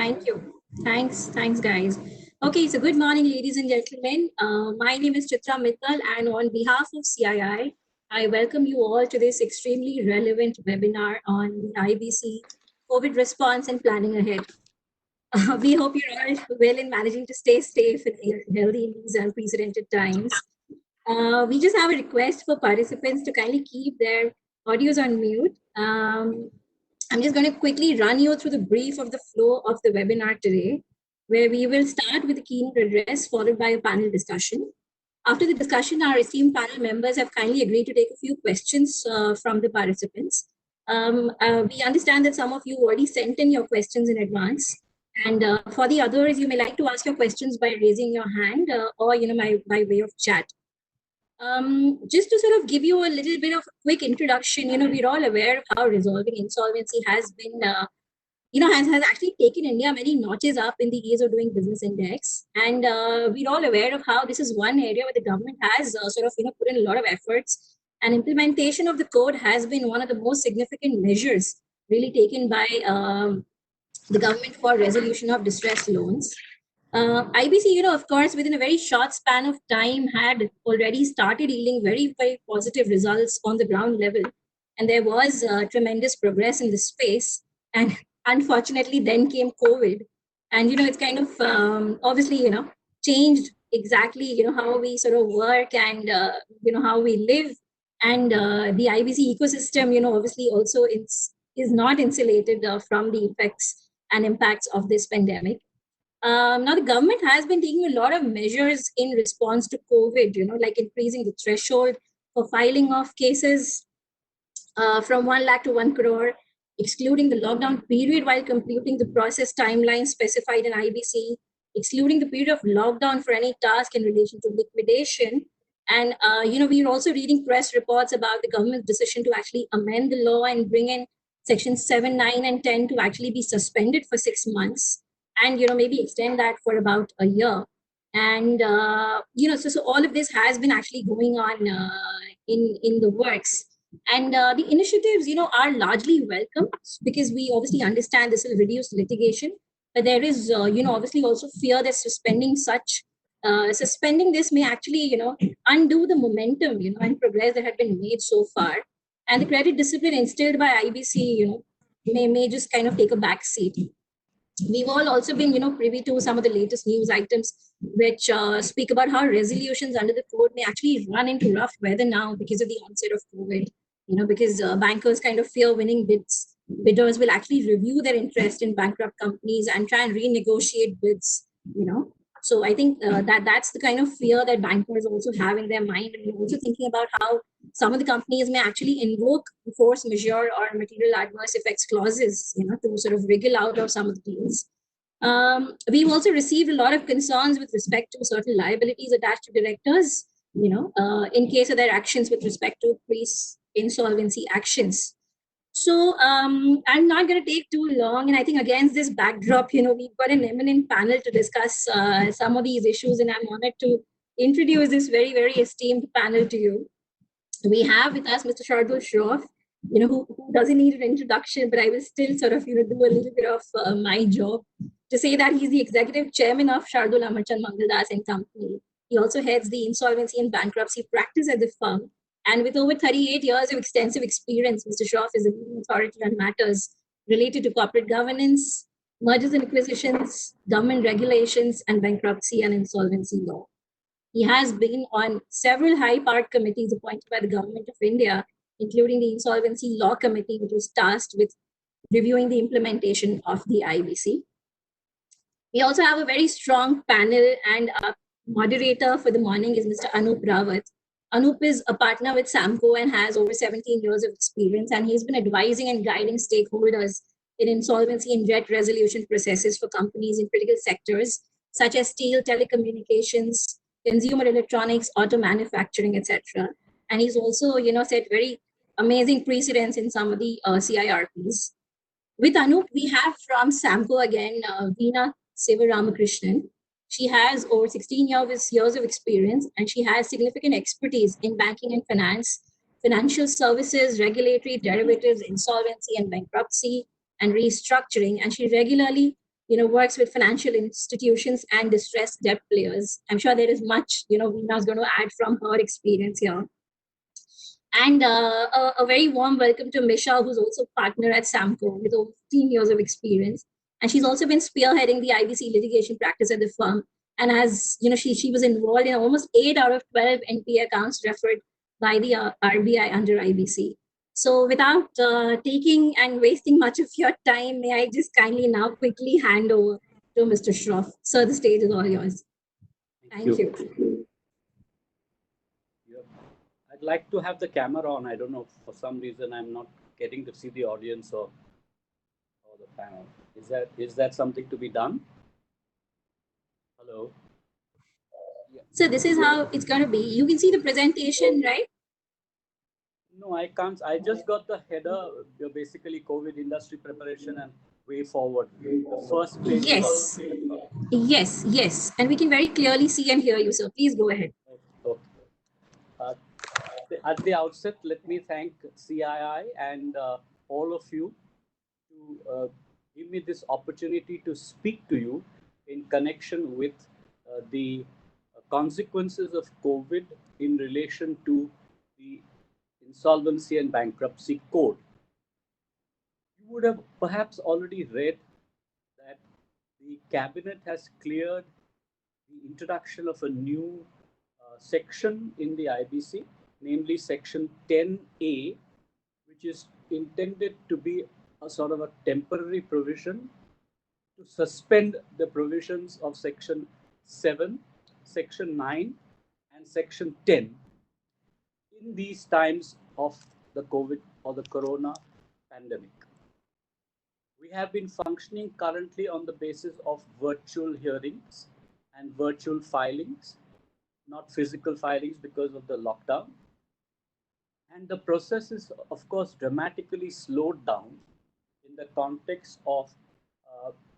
Thank you. Thanks, guys. Okay, so good morning, ladies and gentlemen. My name is Chitra Mittal, and on behalf of CII, I welcome you all to this extremely relevant webinar on the IBC COVID response and planning ahead. We hope you're all well in managing to stay safe and healthy in these unprecedented times. We just have a request for participants to kindly keep their audios on mute. I'm just going to quickly run you through the brief of the flow of the webinar today, where we will start with a keynote address followed by a panel discussion. After the discussion, our esteemed panel members have kindly agreed to take a few questions from the participants. We understand that some of you already sent in your questions in advance. And for the others, you may like to ask your questions by raising your hand or by way of chat. Just to sort of give you a little bit of a quick introduction, we're all aware of how resolving insolvency has been, has actually taken India many notches up in the ease of doing business index. And we're all aware of how this is one area where the government has put in a lot of efforts, and implementation of the code has been one of the most significant measures really taken by the government for resolution of distressed loans. IBC, of course, within a very short span of time had already started yielding very, very positive results on the ground level. And there was tremendous progress in this space. And unfortunately, then came COVID. And, it's kind of obviously, changed exactly, how we sort of work and, how we live. And the IBC ecosystem, obviously also is not insulated from the effects and impacts of this pandemic. Now, the government has been taking a lot of measures in response to COVID, like increasing the threshold for filing of cases from 1 lakh to 1 crore, excluding the lockdown period while computing the process timeline specified in IBC, excluding the period of lockdown for any task in relation to liquidation. And, we are also reading press reports about the government's decision to actually amend the law and bring in sections 7, 9, and 10 to actually be suspended for 6 months. And maybe extend that for about a year. And so all of this has been actually going on in the works. And the initiatives are largely welcome, because we obviously understand this will reduce litigation, but there is obviously also fear that suspending this may actually undo the momentum and progress that had been made so far. And the credit discipline instilled by IBC may just kind of take a back seat. We've all also been, privy to some of the latest news items which speak about how resolutions under the code may actually run into rough weather now because of the onset of COVID, because bankers kind of fear winning bids. Bidders will actually review their interest in bankrupt companies and try and renegotiate bids, So I think that's the kind of fear that bankers also have in their mind. And we're also thinking about how some of the companies may actually invoke force majeure or material adverse effects clauses, to sort of wriggle out of some of the deals. We've also received a lot of concerns with respect to certain liabilities attached to directors, in case of their actions with respect to pre-insolvency actions. So I'm not going to take too long. And I think against this backdrop, we've got an eminent panel to discuss some of these issues. And I'm honored to introduce this very, very esteemed panel to you. We have with us Mr. Shardul Shroff, who doesn't need an introduction, but I will still sort of, do a little bit of my job to say that he's the executive chairman of Shardul Amarchand Mangaldas and Company. He also heads the insolvency and bankruptcy practice at the firm. And with over 38 years of extensive experience, Mr. Shroff is a leading authority on matters related to corporate governance, mergers and acquisitions, government regulations, and bankruptcy and insolvency law. He has been on several high-powered committees appointed by the Government of India, including the Insolvency Law Committee, which was tasked with reviewing the implementation of the IBC. We also have a very strong panel, and our moderator for the morning is Mr. Anup Rawat. Anup is a partner with Samco and has over 17 years of experience, and he's been advising and guiding stakeholders in insolvency and debt resolution processes for companies in critical sectors such as steel, telecommunications, consumer electronics, auto manufacturing, etc. And he's also, set very amazing precedents in some of the CIRPs. With Anup, we have from Samco again, Veena Sivaramakrishnan. She has over 16 years of experience, and she has significant expertise in banking and finance, financial services, regulatory derivatives, insolvency and bankruptcy, and restructuring. And she regularly works with financial institutions and distressed debt players. I'm sure there is much, Veena's going to add from her experience here. And a very warm welcome to Misha, who's also partner at Samco with over 15 years of experience. And she's also been spearheading the IBC litigation practice at the firm. And as she was involved in almost 8 out of 12 NPA accounts referred by the RBI under IBC. So without taking and wasting much of your time, may I just kindly now quickly hand over to Mr. Shroff. Sir, the stage is all yours. Thank you. I'd like to have the camera on. I don't know, for some reason I'm not getting to see the audience or the panel. Is that something to be done? Hello? So this is how it's going to be. You can see the presentation, right? No, I can't. I just got the header, basically COVID industry preparation and way forward. The first page. Yes. And we can very clearly see and hear you, sir. Please go ahead. Okay. At the outset, let me thank CII and all of you to give me this opportunity to speak to you in connection with the consequences of COVID in relation to the Insolvency and Bankruptcy Code. You would have perhaps already read that the Cabinet has cleared the introduction of a new section in the IBC, namely Section 10A, which is intended to be a sort of a temporary provision to suspend the provisions of Section 7, Section 9, and Section 10 in these times of the COVID or the Corona pandemic. We have been functioning currently on the basis of virtual hearings and virtual filings, not physical filings because of the lockdown. And the process is, of course, dramatically slowed down in the context of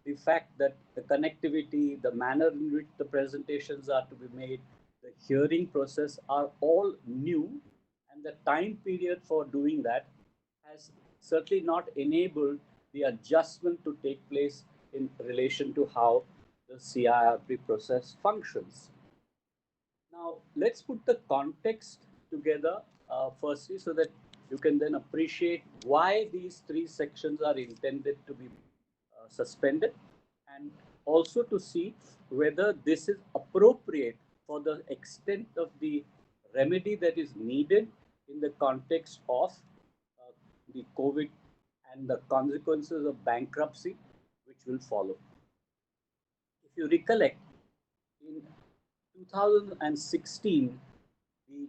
the fact that the connectivity, the manner in which the presentations are to be made, the hearing process are all new, and the time period for doing that has certainly not enabled the adjustment to take place in relation to how the CIRP process functions. Now, let's put the context together firstly so that you can then appreciate why these three sections are intended to be suspended, and also to see whether this is appropriate for the extent of the remedy that is needed in the context of the COVID and the consequences of bankruptcy which will follow. If you recollect, in 2016, the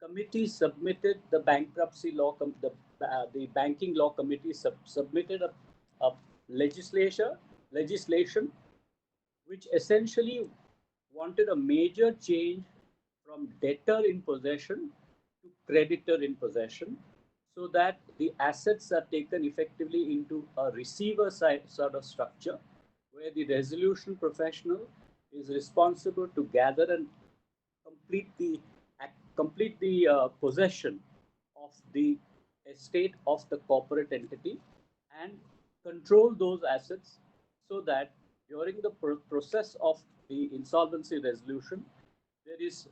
committee submitted the bankruptcy law, the banking law committee submitted a legislation which essentially wanted a major change from debtor in possession to creditor in possession, so that the assets are taken effectively into a receiver side sort of structure, where the resolution professional is responsible to gather and complete the possession of the estate of the corporate entity and control those assets, so that during the process of the insolvency resolution, there is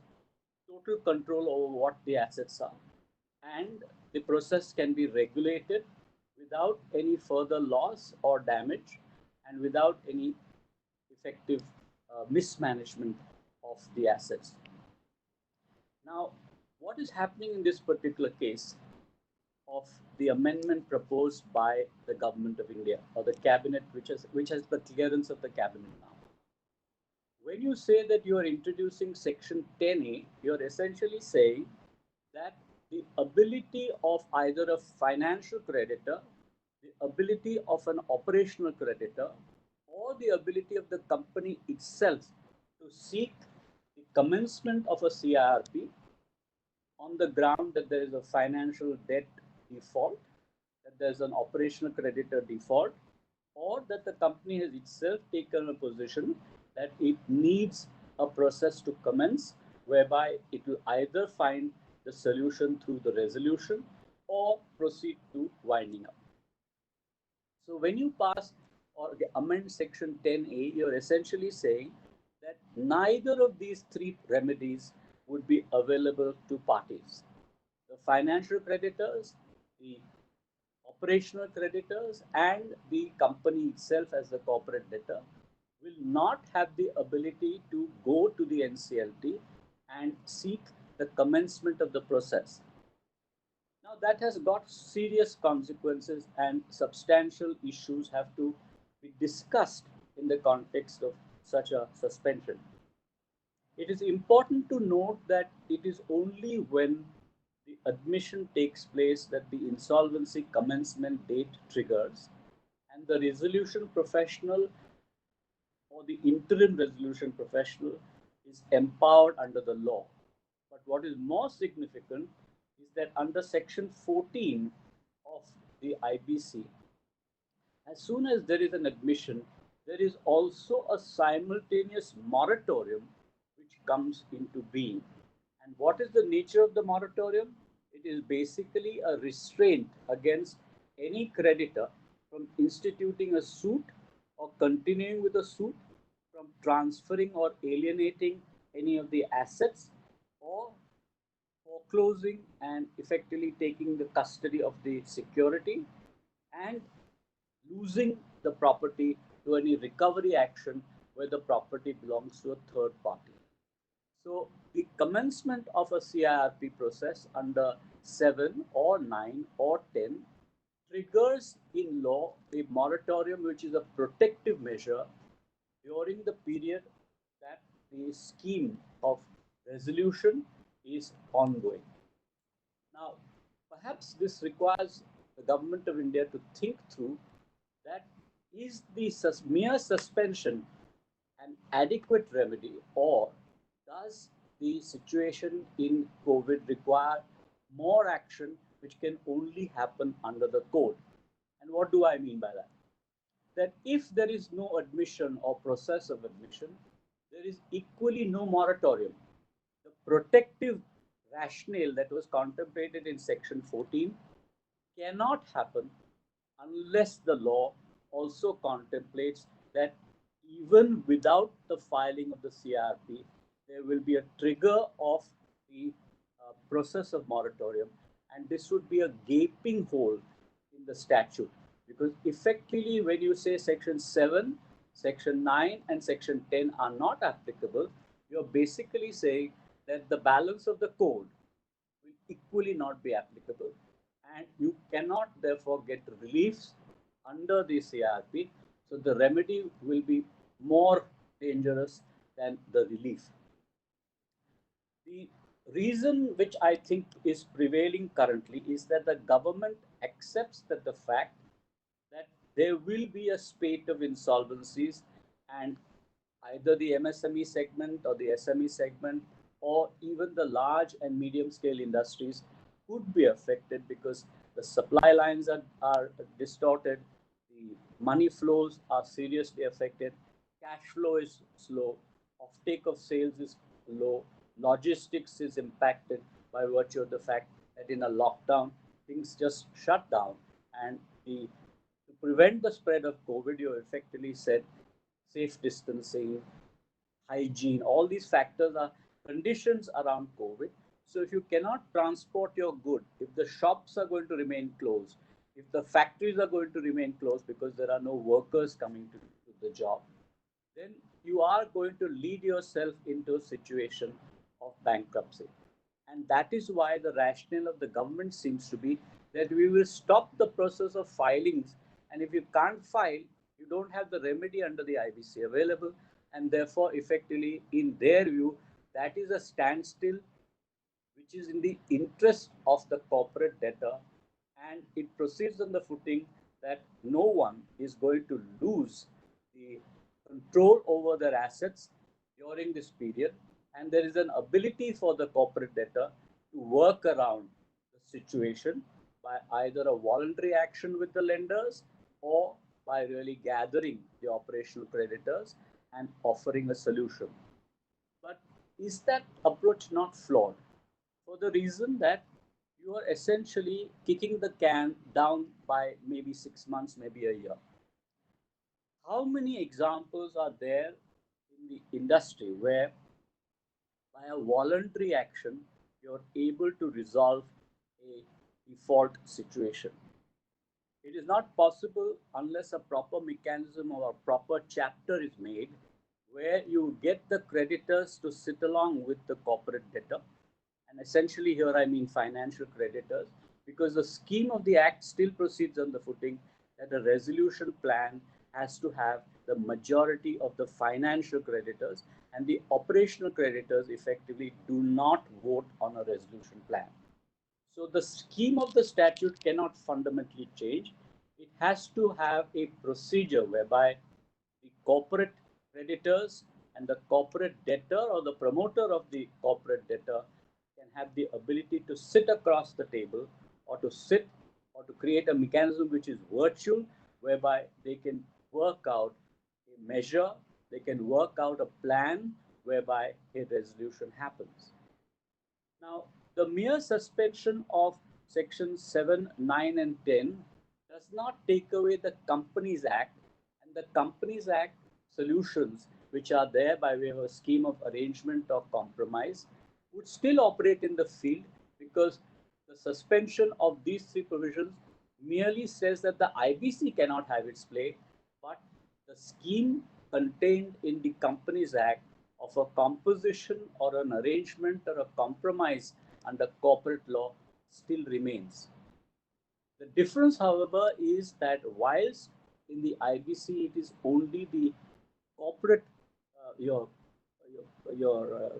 total control over what the assets are, and the process can be regulated without any further loss or damage and without any effective mismanagement of the assets. Now, what is happening in this particular case of the amendment proposed by the Government of India or the Cabinet, which has the clearance of the Cabinet now? When you say that you are introducing Section 10A, you're essentially saying that the ability of either a financial creditor, the ability of an operational creditor, or the ability of the company itself to seek the commencement of a CIRP on the ground that there is a financial debt default, that there's an operational creditor default, or that the company has itself taken a position that it needs a process to commence, whereby it will either find the solution through the resolution or proceed to winding up. So when you pass or the amend section 10A, you're essentially saying that neither of these three remedies would be available to parties. The financial creditors, the operational creditors, and the company itself as the corporate debtor will not have the ability to go to the NCLT and seek the commencement of the process. Now, that has got serious consequences, and substantial issues have to be discussed in the context of such a suspension. It is important to note that it is only when the admission takes place that the insolvency commencement date triggers, and the resolution professional or the interim resolution professional is empowered under the law. But what is more significant is that under section 14 of the IBC, as soon as there is an admission, there is also a simultaneous moratorium which comes into being. And what is the nature of the moratorium? It is basically a restraint against any creditor from instituting a suit or continuing with a suit, from transferring or alienating any of the assets, or foreclosing and effectively taking the custody of the security, and losing the property to any recovery action where the property belongs to a third party. So the commencement of a CIRP process under 7 or 9 or 10 triggers in law a moratorium, which is a protective measure during the period that the scheme of resolution is ongoing. Now, perhaps this requires the government of India to think through that, is the mere suspension an adequate remedy, or does the situation in COVID require more action which can only happen under the code? And what do I mean by that? That if there is no admission or process of admission, there is equally no moratorium. The protective rationale that was contemplated in section 14 cannot happen unless the law also contemplates that even without the filing of the CRP, there will be a trigger of the process of moratorium, and this would be a gaping hole in the statute, because effectively, when you say section 7, section 9, and section 10 are not applicable, you're basically saying that the balance of the code will equally not be applicable, and you cannot therefore get reliefs under the CRP. So the remedy will be more dangerous than the relief. The reason which I think is prevailing currently is that the government accepts that the fact that there will be a spate of insolvencies, and either the MSME segment or the SME segment or even the large and medium scale industries could be affected, because the supply lines are distorted, the money flows are seriously affected, cash flow is slow, offtake of sales is low, logistics is impacted by virtue of the fact that in a lockdown things just shut down, and to prevent the spread of COVID, you effectively said safe distancing, hygiene, all these factors are conditions around COVID. So if you cannot transport your good, if the shops are going to remain closed, if the factories are going to remain closed because there are no workers coming to the job, then you are going to lead yourself into a situation of bankruptcy. And that is why the rationale of the government seems to be that we will stop the process of filings. And if you can't file, you don't have the remedy under the IBC available. And therefore, effectively, in their view, that is a standstill which is in the interest of the corporate debtor. And it proceeds on the footing that no one is going to lose the control over their assets during this period, and there is an ability for the corporate debtor to work around the situation by either a voluntary action with the lenders, or by really gathering the operational creditors and offering a solution. But is that approach not flawed? For the reason that you are essentially kicking the can down by maybe 6 months, maybe a year. how many examples are there in the industry where by a voluntary action you're able to resolve a default situation? It is not possible unless a proper mechanism or a proper chapter is made where you get the creditors to sit along with the corporate debtor. And essentially, here I mean financial creditors, because the scheme of the Act still proceeds on the footing that a resolution plan has to have the majority of the financial creditors, and the operational creditors effectively do not vote on a resolution plan. So the scheme of the statute cannot fundamentally change. It has to have a procedure whereby the corporate creditors and the corporate debtor or the promoter of the corporate debtor can have the ability to sit across the table, or to sit or to create a mechanism which is virtual, whereby they can work out a measure, they can work out a plan whereby a resolution happens. Now, the mere suspension of Section 7, 9, and 10 does not take away the Companies Act and the Companies Act solutions, which are there by way of a scheme of arrangement or compromise, would still operate in the field, because the suspension of these three provisions merely says that the IBC cannot have its play, but the scheme contained in the Companies Act of a composition or an arrangement or a compromise under corporate law still remains. The difference, however, is that whilst in the IBC it is only the corporate, your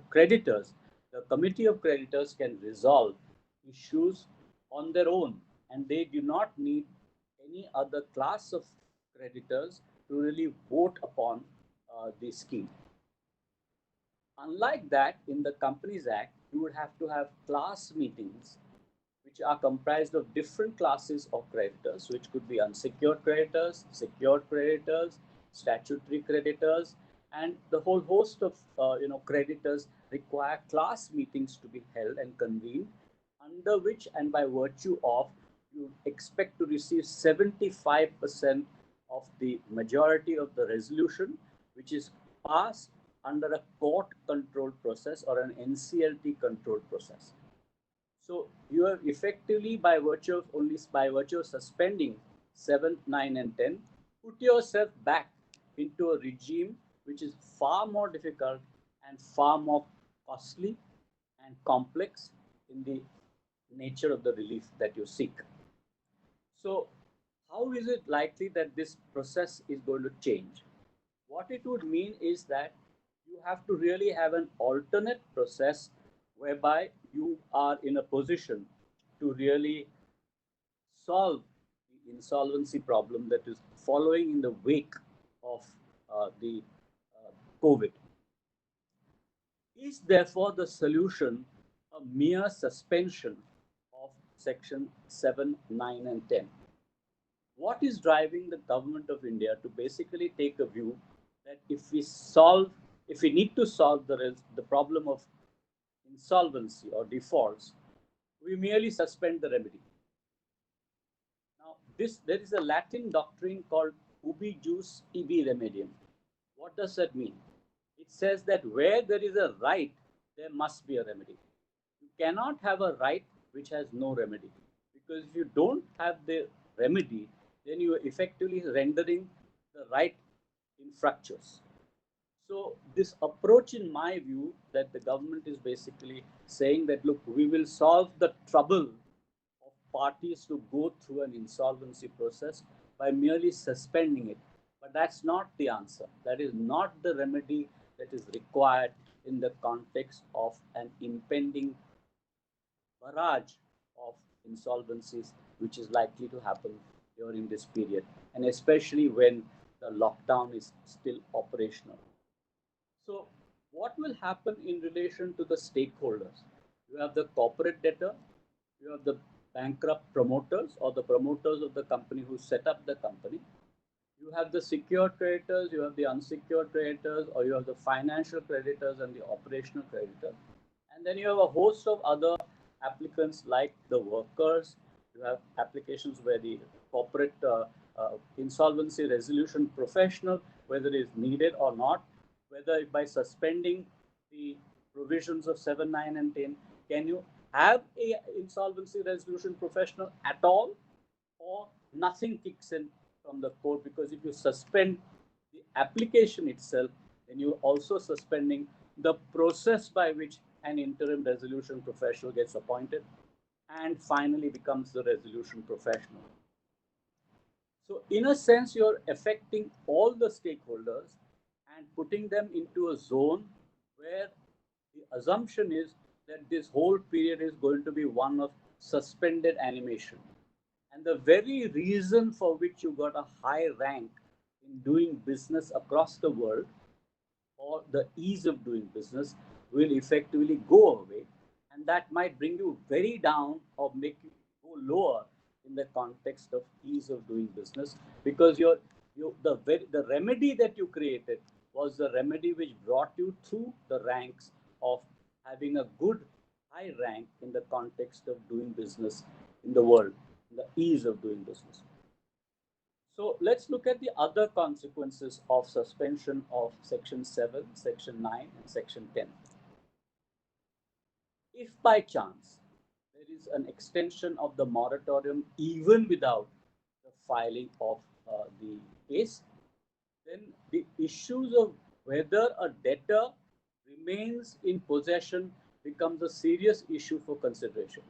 creditors, the committee of creditors can resolve issues on their own, and they do not need any other class of creditors to really vote upon the scheme. Unlike that, in the Companies Act, you would have to have class meetings which are comprised of different classes of creditors, which could be unsecured creditors, secured creditors, statutory creditors, and the whole host of creditors require class meetings to be held and convened, under which and by virtue of you expect to receive 75% of the majority of the resolution, which is passed under a court controlled process or an NCLT controlled process. So you have effectively, by virtue of suspending 7, 9, and 10, put yourself back into a regime which is far more difficult and far more costly and complex in the nature of the relief that you seek. So how is it likely that this process is going to change? What it would mean is that you have to really have an alternate process whereby you are in a position to really solve the insolvency problem that is following in the wake of the COVID. Is therefore the solution a mere suspension of Section 7, 9, and 10? What is driving the government of India to basically take a view that if we need to solve the problem of insolvency or defaults, we merely suspend the remedy? Now, there is a Latin doctrine called ubi jus ibi remedium. What does that mean? It says that where there is a right, there must be a remedy. You cannot have a right which has no remedy, because if you don't have the remedy, then you are effectively rendering the right infructuous. So this approach, in my view, that the government is basically saying that, look, we will solve the trouble of parties to go through an insolvency process by merely suspending it. But that's not the answer. That is not the remedy that is required in the context of an impending barrage of insolvencies which is likely to happen during this period, and especially when the lockdown is still operational. So what will happen in relation to the stakeholders? You have the corporate debtor, you have the bankrupt promoters or the promoters of the company who set up the company, you have the secured creditors, you have the unsecured creditors, or you have the financial creditors and the operational creditors. And then you have a host of other applicants like the workers. You have applications where the corporate insolvency resolution professional, whether it is needed or not, whether by suspending the provisions of 7, 9, and 10, can you have a insolvency resolution professional at all, or nothing kicks in from the court? Because if you suspend the application itself, then you're also suspending the process by which an interim resolution professional gets appointed and finally becomes the resolution professional. So, in a sense, you're affecting all the stakeholders and putting them into a zone where the assumption is that this whole period is going to be one of suspended animation. And the very reason for which you got a high rank in doing business across the world, or the ease of doing business, will effectively go away. And that might bring you very down or make you go lower in the context of ease of doing business, because the remedy that you created was the remedy which brought you through the ranks of having a good high rank in the context of doing business in the world, in the ease of doing business. So let's look at the other consequences of suspension of Section 7, Section 9, and Section 10. If by chance there is an extension of the moratorium even without the filing of the case, then the issues of whether a debtor remains in possession becomes a serious issue for consideration.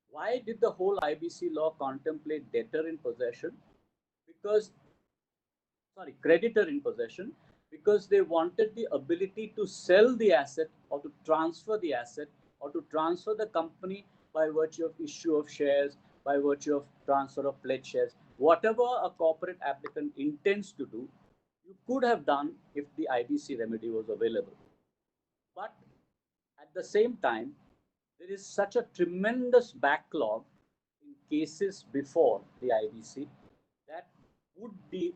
Why did the whole IBC law contemplate debtor in possession? Creditor in possession, because they wanted the ability to sell the asset or to transfer the asset or to transfer the company by virtue of issue of shares, by virtue of transfer of pledged shares. Whatever a corporate applicant intends to do, you could have done if the IBC remedy was available. But at the same time, there is such a tremendous backlog in cases before the IBC that would the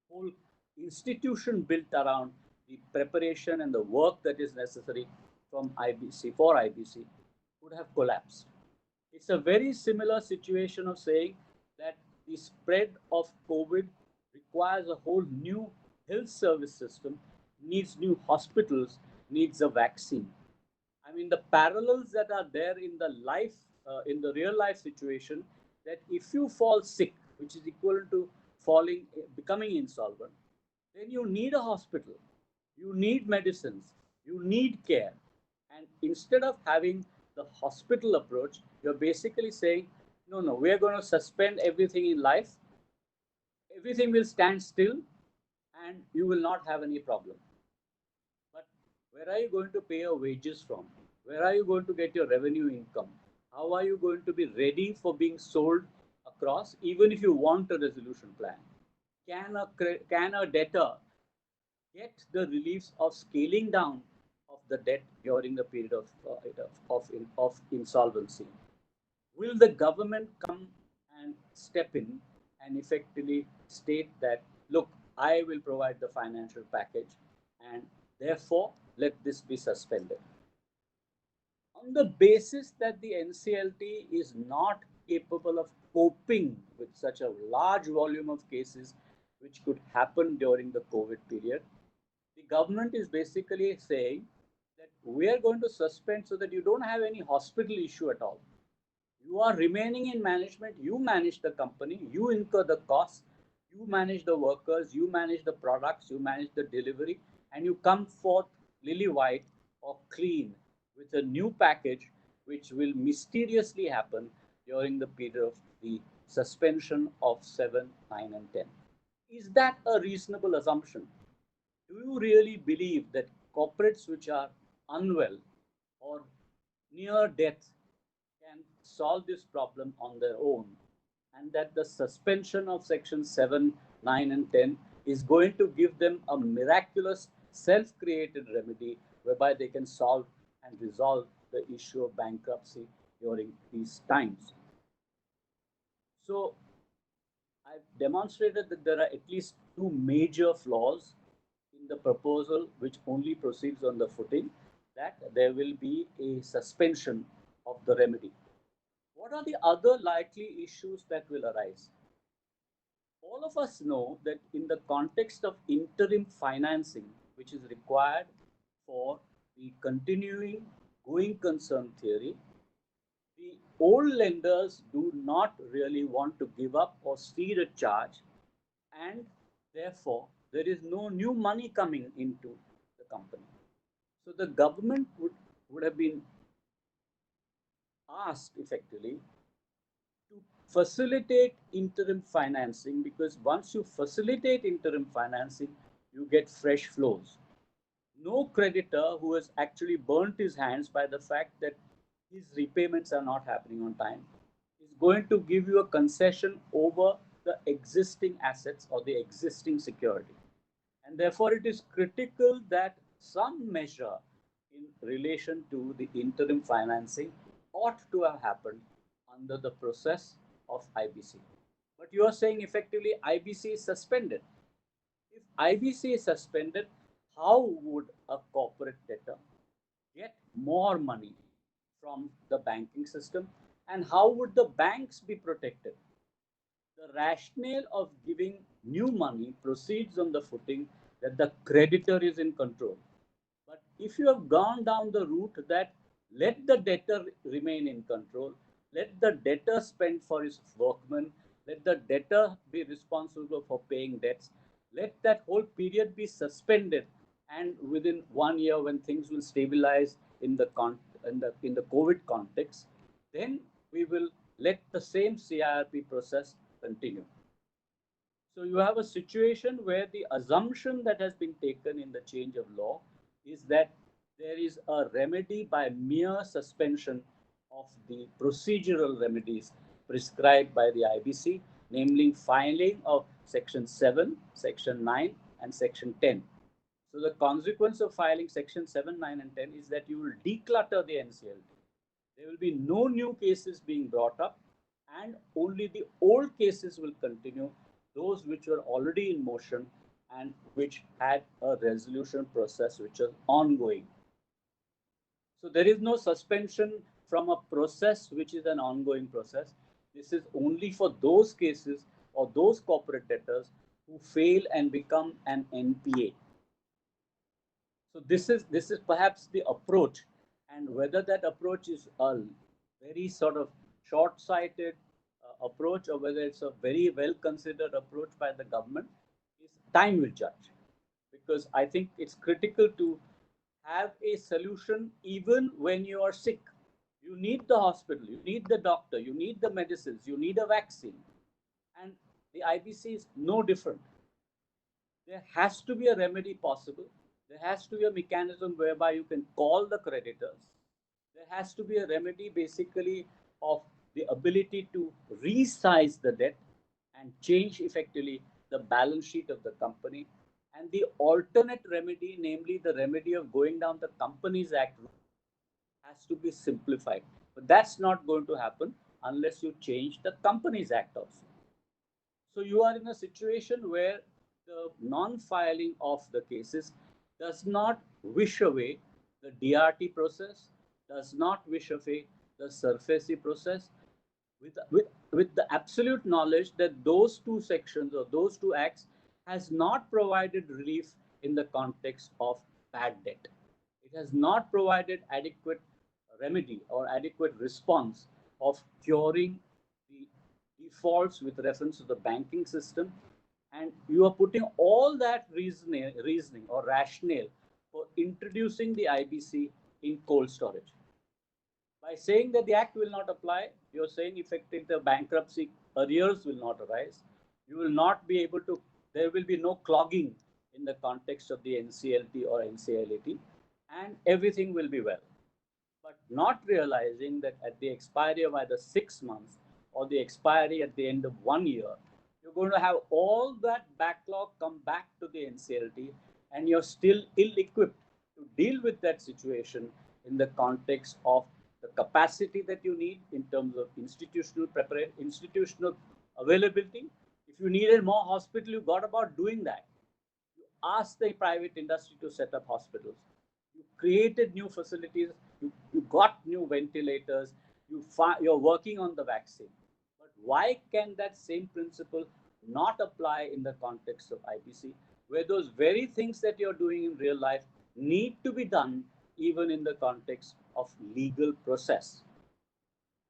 whole institution built around the preparation and the work that is necessary from IBC for IBC would have collapsed. It's a very similar situation of saying that the spread of COVID requires a whole new health service system, needs new hospitals, needs a vaccine. I mean, the parallels that are there in the real life situation, that if you fall sick, which is equivalent to becoming insolvent, then you need a hospital, you need medicines, you need care. And instead of having the hospital approach, you're basically saying, no, we're going to suspend everything in life, everything will stand still, and you will not have any problem. But where are you going to pay your wages from? Where are you going to get your revenue income? How are you going to be ready for being sold across, even if you want a resolution plan? Can a debtor get the reliefs of scaling down of the debt during the period of insolvency? Will the government come and step in and effectively state that, look, I will provide the financial package and therefore let this be suspended? On the basis that the NCLT is not capable of coping with such a large volume of cases which could happen during the COVID period, the government is basically saying that we are going to suspend so that you don't have any hospital issue at all. You are remaining in management, you manage the company, you incur the costs, you manage the workers, you manage the products, you manage the delivery, and you come forth lily white or clean with a new package which will mysteriously happen during the period of the suspension of 7, 9, and 10. Is that a reasonable assumption? Do you really believe that corporates which are unwell or near death can solve this problem on their own, and that the suspension of Section 7, 9, and 10 is going to give them a miraculous self-created remedy whereby they can solve and resolve the issue of bankruptcy during these times? So I've demonstrated that there are at least two major flaws in the proposal, which only proceeds on the footing that there will be a suspension of the remedy. What are the other likely issues that will arise? all of us know that in the context of interim financing, which is required for the continuing going concern theory, the old lenders do not really want to give up or cede a charge, and therefore there is no new money coming into the company. So the government would have been asked effectively to facilitate interim financing, because once you facilitate interim financing, you get fresh flows. No creditor who has actually burnt his hands by the fact that his repayments are not happening on time is going to give you a concession over the existing assets or the existing security. And therefore, it is critical that some measure in relation to the interim financing ought to have happened under the process of IBC. But you are saying effectively IBC is suspended. If IBC is suspended, how would a corporate debtor get more money from the banking system, and how would the banks be protected? The rationale of giving new money proceeds on the footing that the creditor is in control. But if you have gone down the route that let the debtor remain in control, let the debtor spend for his workmen, let the debtor be responsible for paying debts, let that whole period be suspended, and within 1 year, when things will stabilize in the COVID context, then we will let the same CIRP process continue. So you have a situation where the assumption that has been taken in the change of law is that there is a remedy by mere suspension of the procedural remedies prescribed by the IBC, namely filing of Section 7, Section 9, and Section 10. So the consequence of filing Section 7, 9, and 10 is that you will declutter the NCLT. There will be no new cases being brought up, and only the old cases will continue, those which were already in motion and which had a resolution process which was ongoing. So there is no suspension from a process which is an ongoing process. This is only for those cases or those corporate debtors who fail and become an NPA. So this is perhaps the approach, and whether that approach is a very sort of short-sighted approach, or whether it's a very well considered approach by the government, is time will judge. Because I think it's critical to have a solution even when you are sick. You need the hospital, you need the doctor, you need the medicines, you need a vaccine, and the IBC is no different. There has to be a remedy possible. There has to be a mechanism whereby you can call the creditors. There has to be a remedy basically of the ability to resize the debt and change effectively the balance sheet of the company. And the alternate remedy, namely the remedy of going down the Companies Act, has to be simplified. But that's not going to happen unless you change the Companies Act also. So you are in a situation where the non-filing of the cases does not wish away the DRT process, does not wish away the SURFACE process, with the absolute knowledge that those two sections or those two acts has not provided relief in the context of bad debt. It has not provided adequate remedy or adequate response of curing the defaults with reference to the banking system, and you are putting all that reasoning or rationale for introducing the IBC in cold storage. By saying that the act will not apply, you're saying effectively the bankruptcy arrears will not arise. You will not be able to, there will be no clogging in the context of the NCLT or NCLAT, and everything will be well. But not realizing that at the expiry of either 6 months or the expiry at the end of 1 year, you're going to have all that backlog come back to the NCLT, and you're still ill-equipped to deal with that situation in the context of the capacity that you need in terms of institutional preparation, institutional availability. If you needed more hospital, you got about doing that. You asked the private industry to set up hospitals. You created new facilities. You got new ventilators. You're working on the vaccine. But why can that same principle not apply in the context of IBC, where those very things that you're doing in real life need to be done even in the context of legal process.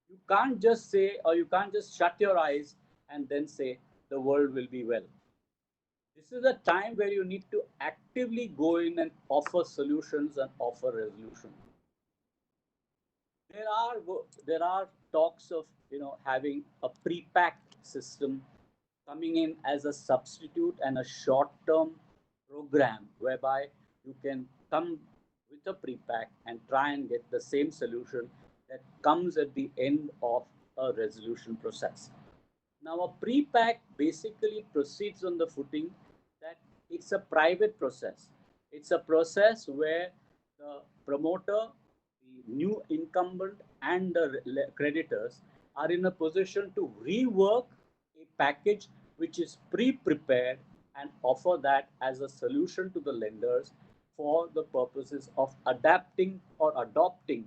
You can't just say, or you can't just shut your eyes and then say the world will be well. This is a time where you need to actively go in and offer solutions and offer resolution. There are talks of having a prepack system coming in as a substitute and a short-term program whereby you can come with a prepack and try and get the same solution that comes at the end of a resolution process. Now, a pre-pack basically proceeds on the footing that it's a private process. It's a process where the promoter, the new incumbent, and the creditors are in a position to rework a package which is pre-prepared and offer that as a solution to the lenders for the purposes of adapting or adopting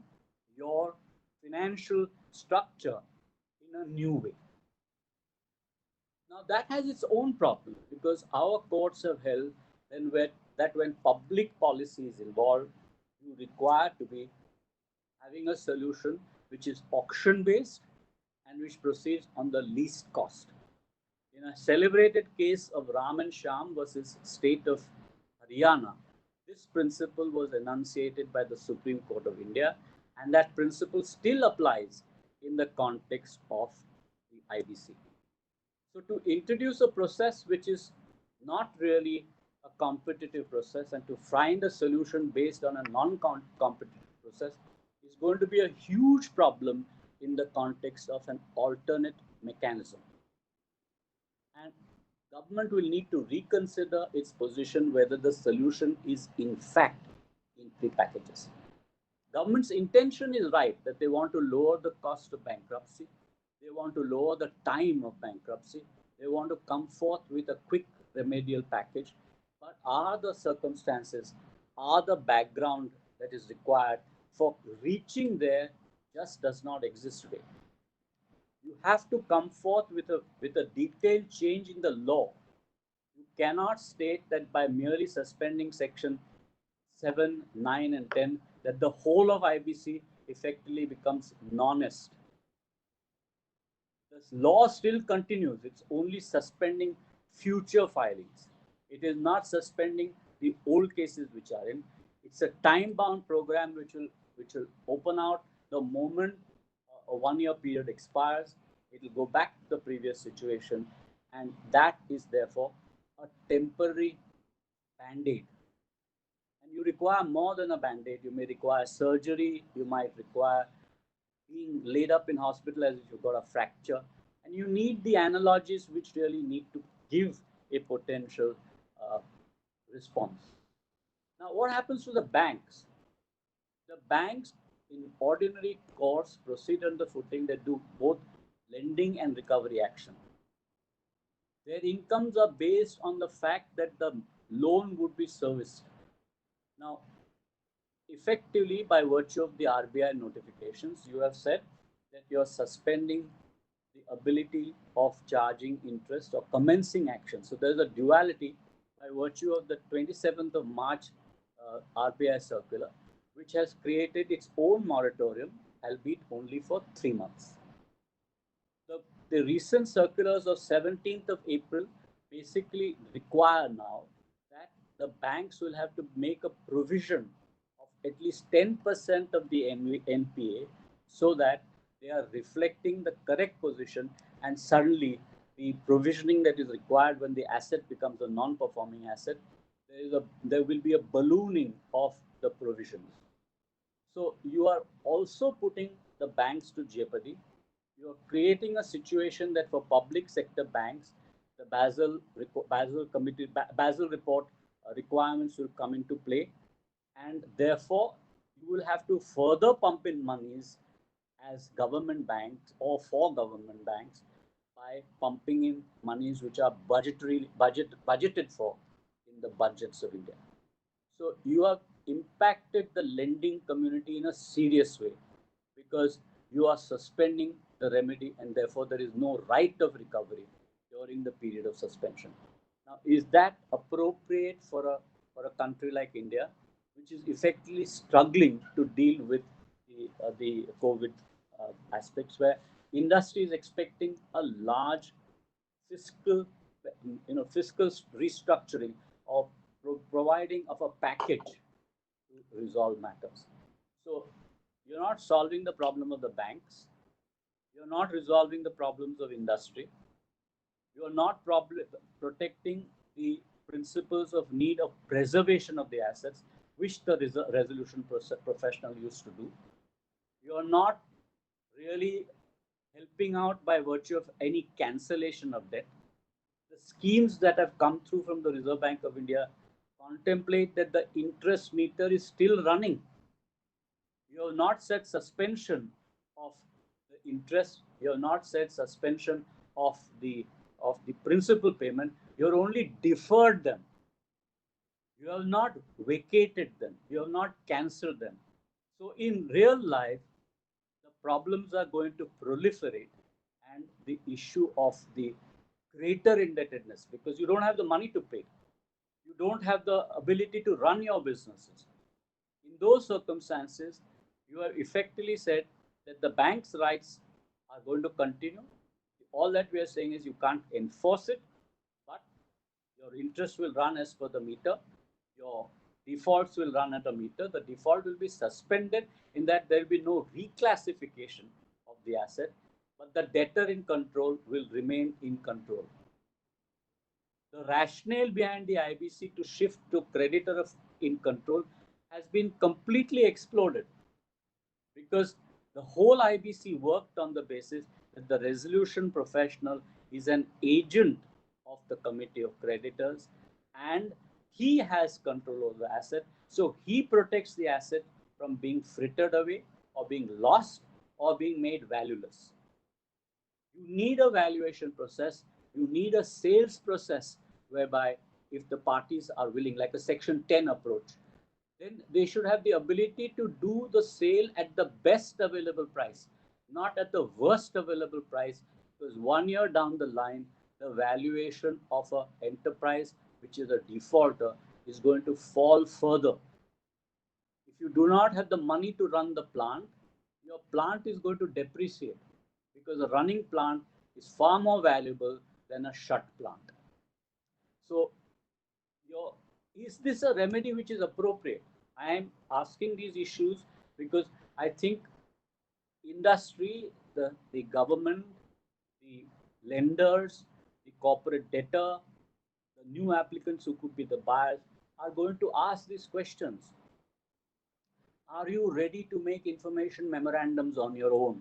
your financial structure in a new way. Now that has its own problem because our courts have held that when public policy is involved, you require to be having a solution which is auction based and which proceeds on the least cost. In a celebrated case of Ram and Sham versus State of Haryana, this principle was enunciated by the Supreme Court of India, and that principle still applies in the context of the IBC. So to introduce a process which is not really a competitive process and to find a solution based on a non-competitive process is going to be a huge problem in the context of an alternate mechanism. And government will need to reconsider its position whether the solution is in fact in pre-packages. Government's intention is right that they want to lower the cost of bankruptcy. They want to lower the time of bankruptcy. They want to come forth with a quick remedial package. But are the circumstances, are the background that is required for reaching there just does not exist today. You have to come forth with a detailed change in the law. You cannot state that by merely suspending section 7, 9, and 10, that the whole of IBC effectively becomes non-est. The law still continues. It's only suspending future filings. It is not suspending the old cases which are in. It's a time-bound program which will open out the moment a one-year period expires. It will go back to the previous situation, and that is therefore a temporary band-aid. And you require more than a band-aid. You may require surgery. You might require being laid up in hospital as if you've got a fracture. And you need the analogies which really need to give a potential response. Now, what happens to the banks? The banks, in ordinary course, proceed on the footing that do both lending and recovery action. Their incomes are based on the fact that the loan would be serviced. Now, effectively, by virtue of the RBI notifications, you have said that you are suspending the ability of charging interest or commencing action. So there is a duality by virtue of the 27th of March RBI circular, which has created its own moratorium, albeit only for 3 months. The recent circulars of 17th of April basically require now that the banks will have to make a provision of at least 10% of the NPA so that they are reflecting the correct position, and suddenly the provisioning that is required when the asset becomes a non-performing asset, there will be a ballooning of the provisions. So you are also putting the banks to jeopardy. You are creating a situation that for public sector banks, the Basel report requirements will come into play, and therefore you will have to further pump in monies as government banks or for government banks by pumping in monies which are budgeted for in the budgets of India. So you have impacted the lending community in a serious way because you are suspending the remedy and therefore there is no right of recovery. during the period of suspension. Now, is that appropriate for a country like India, which is effectively struggling to deal with the COVID aspects, where industry is expecting a large fiscal, fiscal restructuring of providing of a package to resolve matters. So you're not solving the problem of the banks. You're not resolving the problems of industry. You're not protecting the principles of need of preservation of the assets, which the resolution professional used to do. You're not really helping out by virtue of any cancellation of debt. The schemes that have come through from the Reserve Bank of India contemplate that the interest meter is still running. You have not said suspension of the interest. You have not said suspension of the principal payment. You have only deferred them. You have not vacated them. You have not cancelled them. So in real life, the problems are going to proliferate, and the issue of the greater indebtedness, because you don't have the money to pay. You don't have the ability to run your businesses. In those circumstances, you have effectively said that the bank's rights are going to continue. All that we are saying is you can't enforce it, but your interest will run as per the meter. Your defaults will run at a meter. The default will be suspended in that there will be no reclassification of the asset, but the debtor in control will remain in control. The rationale behind the IBC to shift to creditor in control has been completely exploded, because the whole IBC worked on the basis that the resolution professional is an agent of the committee of creditors, and he has control over the asset. So he protects the asset from being frittered away or being lost or being made valueless. You need a valuation process. You need a sales process whereby if the parties are willing, like a Section 10 approach, then they should have the ability to do the sale at the best available price, not at the worst available price, because 1 year down the line, the valuation of an enterprise which is a defaulter is going to fall further. If you do not have the money to run the plant, your plant is going to depreciate, because a running plant is far more valuable than a shut plant. So, is this a remedy which is appropriate? I am asking these issues because I think industry, the government, the lenders, the corporate debtor, the new applicants who could be the buyers are going to ask these questions. Are you ready to make information memorandums on your own?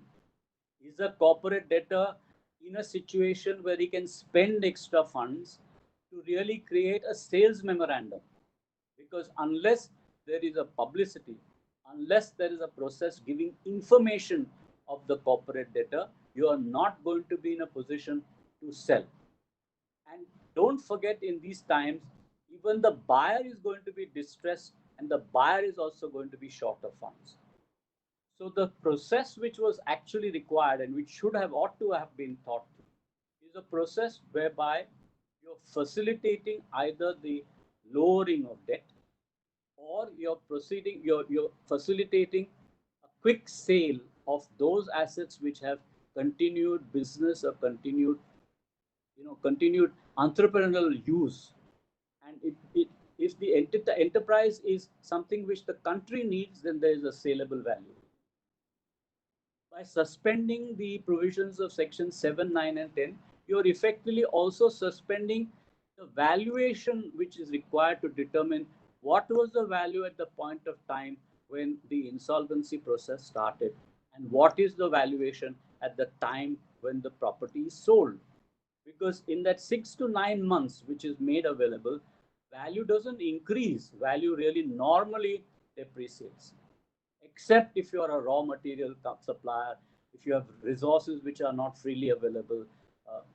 Is a corporate debtor in a situation where he can spend extra funds to really create a sales memorandum? Because unless there is a publicity, unless there is a process giving information of the corporate debtor, you are not going to be in a position to sell. And don't forget, in these times, even the buyer is going to be distressed, and the buyer is also going to be short of funds. So the process which was actually required and which should have ought to have been thought through is a process whereby you're facilitating either the lowering of debt, or you're facilitating a quick sale of those assets which have continued business or continued entrepreneurial use. And if the enterprise is something which the country needs, then there is a saleable value. By suspending the provisions of Section 7, 9, and 10, you're effectively also suspending the valuation which is required to determine what was the value at the point of time when the insolvency process started, and what is the valuation at the time when the property is sold. Because in that 6 to 9 months which is made available, value doesn't increase, value really normally depreciates. Except if you are a raw material supplier, if you have resources which are not freely available,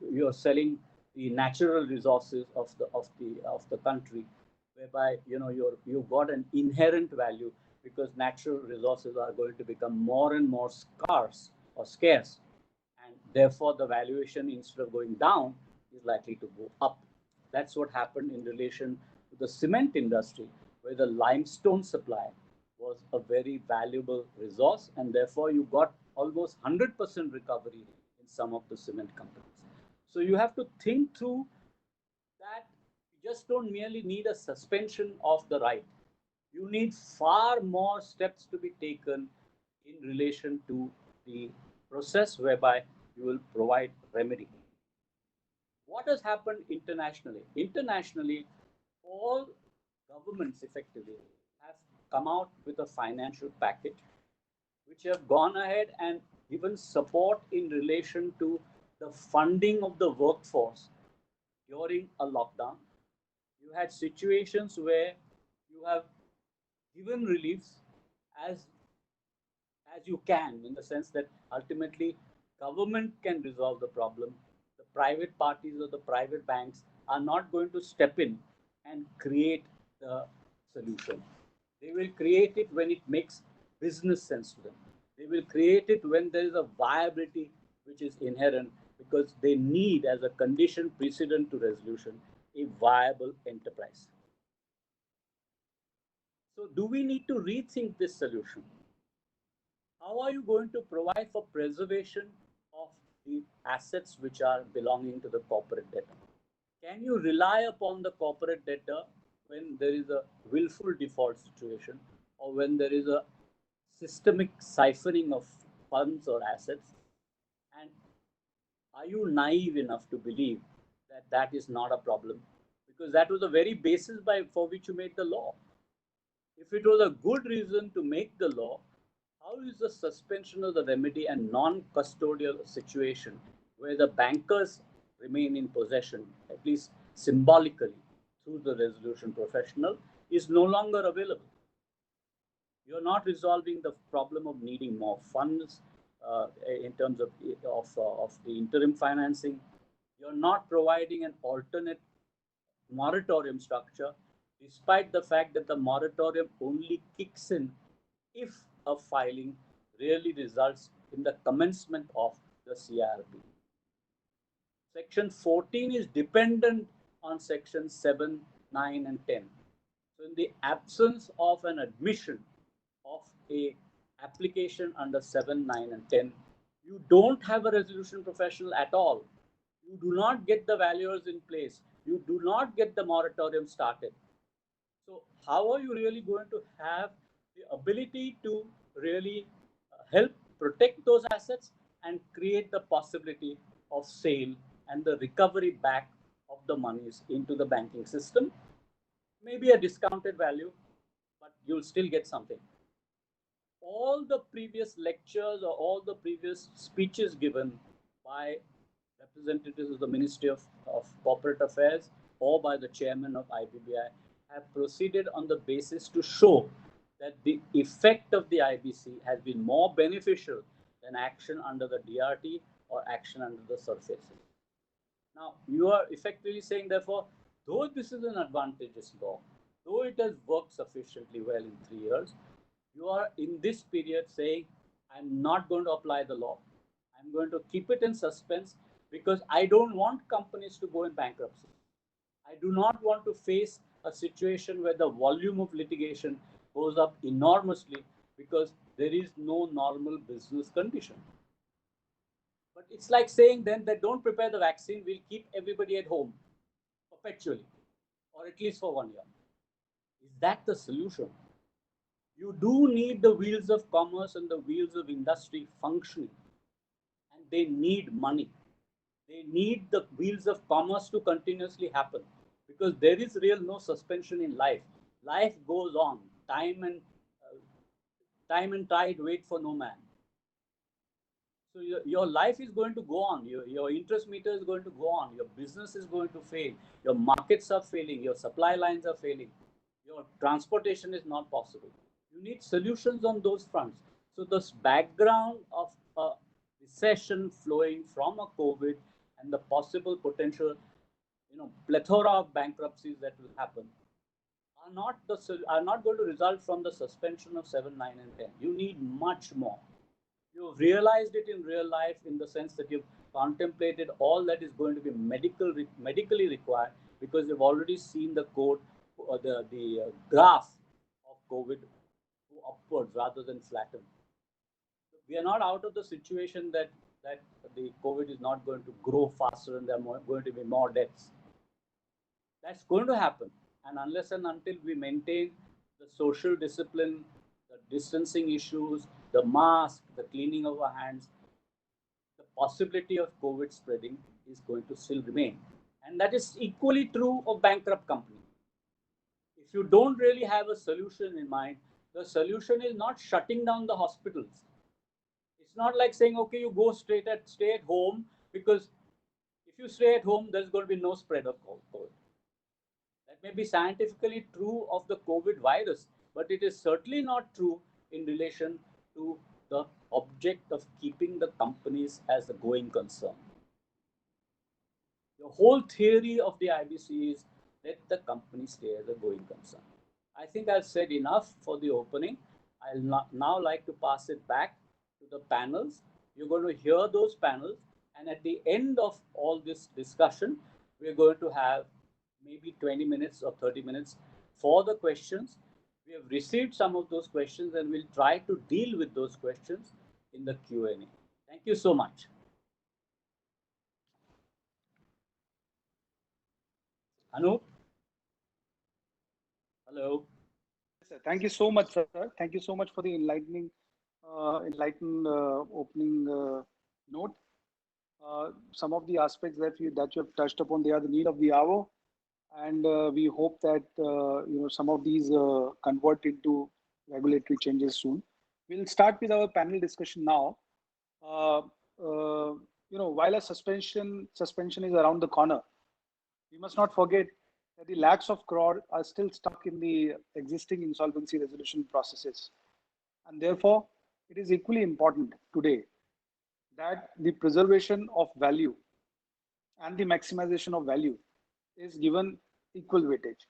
you are selling the natural resources of the country, whereby you've got an inherent value, because natural resources are going to become more and more scarce, and therefore the valuation, instead of going down, is likely to go up. That's what happened in relation to the cement industry, where the limestone supply was a very valuable resource, and therefore you got almost 100% recovery in some of the cement companies. So you have to think through that. You just don't merely need a suspension of the right. You need far more steps to be taken in relation to the process whereby you will provide remedy. What has happened internationally? Internationally, all governments effectively have come out with a financial package which have gone ahead and given support in relation to the funding of the workforce during a lockdown. You had situations where you have given reliefs as as you can, in the sense that ultimately government can resolve the problem. The private parties or the private banks are not going to step in and create the solution. They will create it when it makes business sense to them. They will create it when there is a viability which is inherent, because they need, as a condition precedent to resolution, a viable enterprise. So do we need to rethink this solution? How are you going to provide for preservation of the assets which are belonging to the corporate debtor? Can you rely upon the corporate debtor when there is a willful default situation, or when there is a systemic siphoning of funds or assets? And are you naive enough to believe that that is not a problem? Because that was the very basis for which you made the law. If it was a good reason to make the law, how is the suspension of the remedy a non-custodial situation where the bankers remain in possession, at least symbolically, through the resolution professional, is no longer available? You're not resolving the problem of needing more funds in terms of the interim financing. You're not providing an alternate moratorium structure, despite the fact that the moratorium only kicks in if a filing really results in the commencement of the CIRP. Section 14 is dependent on Section 7, 9, and 10. So in the absence of an admission of a application under 7, 9, and 10, you don't have a resolution professional at all. You do not get the valuers in place. You do not get the moratorium started. So how are you really going to have the ability to really help protect those assets and create the possibility of sale and the recovery back of the monies into the banking system? Maybe a discounted value, but you'll still get something. All the previous lectures or all the previous speeches given by representatives of the Ministry of Corporate Affairs or by the chairman of IBBI have proceeded on the basis to show that the effect of the IBC has been more beneficial than action under the DRT or action under the surface. Now, you are effectively saying, therefore, though this is an advantageous law, though it has worked sufficiently well in 3 years, you are in this period saying, I'm not going to apply the law. I'm going to keep it in suspense because I don't want companies to go in bankruptcy. I do not want to face a situation where the volume of litigation goes up enormously because there is no normal business condition. But it's like saying then that don't prepare the vaccine, we'll keep everybody at home perpetually, or at least for 1 year. Is that the solution? You do need the wheels of commerce and the wheels of industry functioning, and they need money. They need the wheels of commerce to continuously happen, because there is real no suspension in life. Life goes on. Time and tide wait for no man. So your life is going to go on. Your interest meter is going to go on. Your business is going to fail. Your markets are failing. Your supply lines are failing. Your transportation is not possible. You need solutions on those fronts. So this background of a recession flowing from a COVID and the possible potential, plethora of bankruptcies that will happen are not going to result from the suspension of 7, 9, and 10. You need much more. You've realized it in real life in the sense that you've contemplated all that is going to be medically required, because you've already seen the code, the graph of COVID go upwards rather than flatten. We are not out of the situation that the COVID is not going to grow faster and there are going to be more deaths. That's going to happen. And unless and until we maintain the social discipline, the distancing issues, the mask, the cleaning of our hands, the possibility of COVID spreading is going to still remain. And that is equally true of bankrupt companies. If you don't really have a solution in mind, the solution is not shutting down the hospitals. It's not like saying, okay, you go stay at home, because if you stay at home, there's going to be no spread of COVID. That may be scientifically true of the COVID virus, but it is certainly not true in relation to the object of keeping the companies as a going concern. The whole theory of the IBC is let the company stay as a going concern. I think I've said enough for the opening. I'll now like to pass it back to the panels. You're going to hear those panels, and at the end of all this discussion, we're going to have maybe 20 minutes or 30 minutes for the questions. We have received some of those questions, and we'll try to deal with those questions in the Q&A. Thank you so much. Anup? Hello. Thank you so much, sir. Thank you so much for the enlightening opening note. Some of the aspects that you have touched upon, they are the need of the hour, and we hope that some of these convert into regulatory changes soon. We'll start with our panel discussion now. While a suspension is around the corner, we must not forget that the lakhs of crore are still stuck in the existing insolvency resolution processes. And therefore, it is equally important today that the preservation of value and the maximization of value is given equal weightage.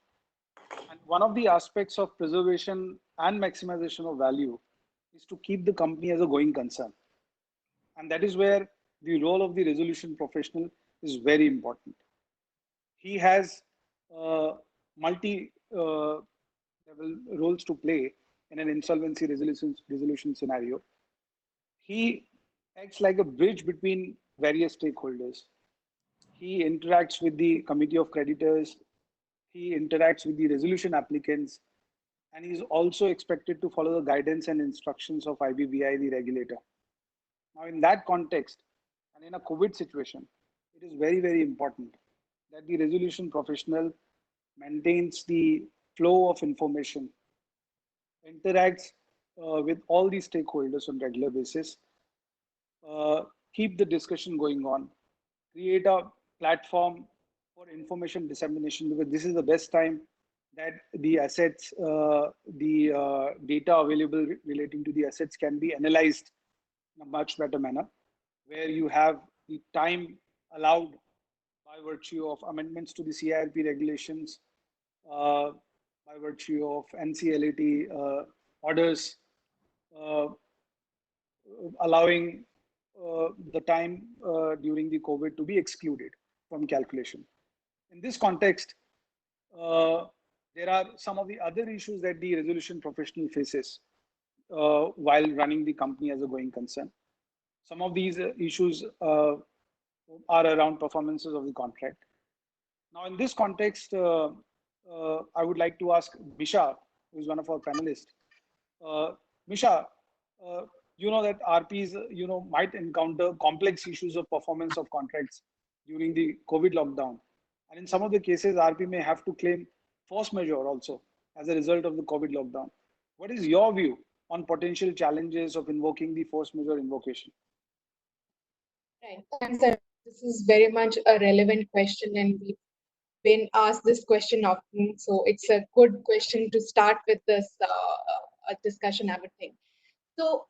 And one of the aspects of preservation and maximization of value is to keep the company as a going concern. And that is where the role of the resolution professional is very important. He has multi-level roles to play in an insolvency resolution scenario. He acts like a bridge between various stakeholders. He interacts with the committee of creditors. He interacts with the resolution applicants. And he is also expected to follow the guidance and instructions of IBBI, the regulator. Now, in that context, and in a COVID situation, it is very, very important that the resolution professional maintains the flow of information, interacts with all the stakeholders on a regular basis, keep the discussion going on, create a platform for information dissemination, because this is the best time that the assets, the data available relating to the assets can be analyzed in a much better manner, where you have the time allowed by virtue of amendments to the CIRP regulations, by virtue of NCLAT orders, allowing the time during the COVID to be excluded from calculation. In this context, there are some of the other issues that the resolution professional faces while running the company as a going concern. Some of these issues are around performances of the contract. Now, in this context, I would like to ask Misha, who is one of our panelists. Misha, you know that RPs, might encounter complex issues of performance of contracts during the COVID lockdown. And in some of the cases, RP may have to claim force majeure also as a result of the COVID lockdown. What is your view on potential challenges of invoking the force majeure invocation? Right. Thanks, sir. This is very much a relevant question, and we've been asked this question often. So it's a good question to start with this discussion, I would think. So,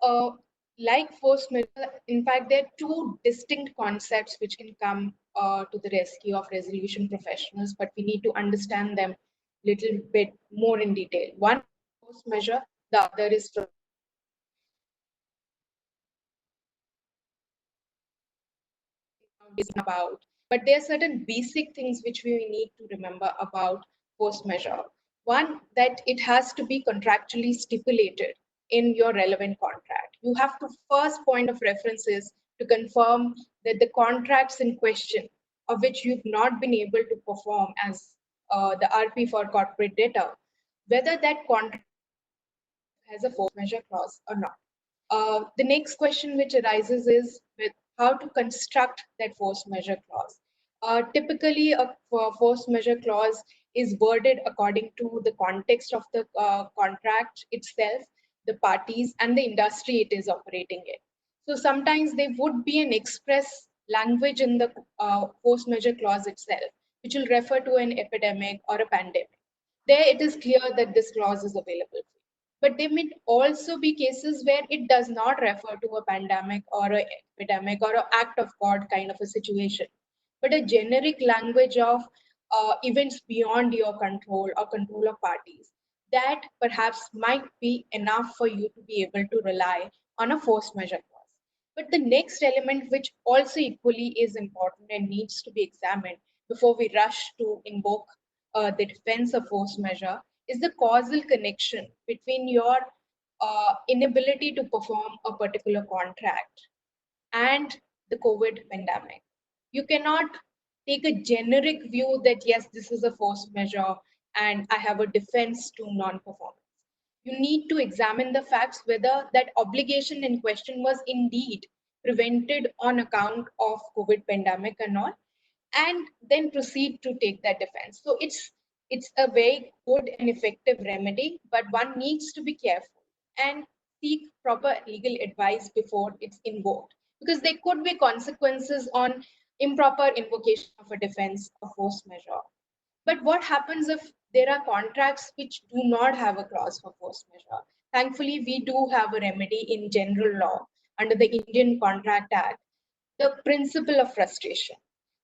like force majeure, in fact, there are two distinct concepts which can come to the rescue of resolution professionals, but we need to understand them a little bit more in detail. One is force majeure, the other is about, but there are certain basic things which we need to remember about force majeure. One, that it has to be contractually stipulated in your relevant contract. You have to first point of reference is to confirm that the contracts in question of which you've not been able to perform as the RP for corporate debtor, whether that contract has a force majeure clause or not. The next question which arises is with how to construct that force majeure clause. Typically, a force majeure clause is worded according to the context of the contract itself, the parties, and the industry it is operating in. So sometimes there would be an express language in the force majeure clause itself, which will refer to an epidemic or a pandemic. There it is clear that this clause is available. But there may also be cases where it does not refer to a pandemic or an epidemic or an act of God kind of a situation, but a generic language of events beyond your control or control of parties. That perhaps might be enough for you to be able to rely on a force majeure clause. But the next element, which also equally is important and needs to be examined before we rush to invoke the defense of force majeure, is the causal connection between your inability to perform a particular contract and the COVID pandemic. You cannot take a generic view that, yes, this is a force majeure and I have a defense to non-performance. You need to examine the facts whether that obligation in question was indeed prevented on account of COVID pandemic and all, and then proceed to take that defense. So it's a very good and effective remedy, but one needs to be careful and seek proper legal advice before it's invoked, because there could be consequences on improper invocation of a defense of force majeure. But what happens if there are contracts which do not have a clause for force majeure? Thankfully, we do have a remedy in general law under the Indian Contract Act, the principle of frustration.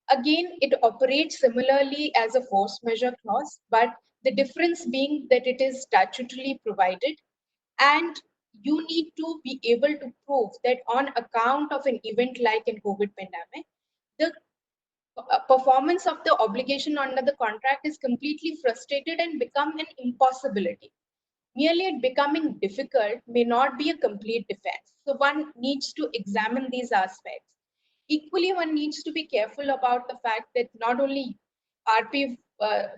Again, it operates similarly as a force majeure clause, but the difference being that it is statutorily provided, and you need to be able to prove that on account of an event like in COVID pandemic, the performance of the obligation under the contract is completely frustrated and become an impossibility. Merely it becoming difficult may not be a complete defense. So one needs to examine these aspects. Equally, one needs to be careful about the fact that not only RP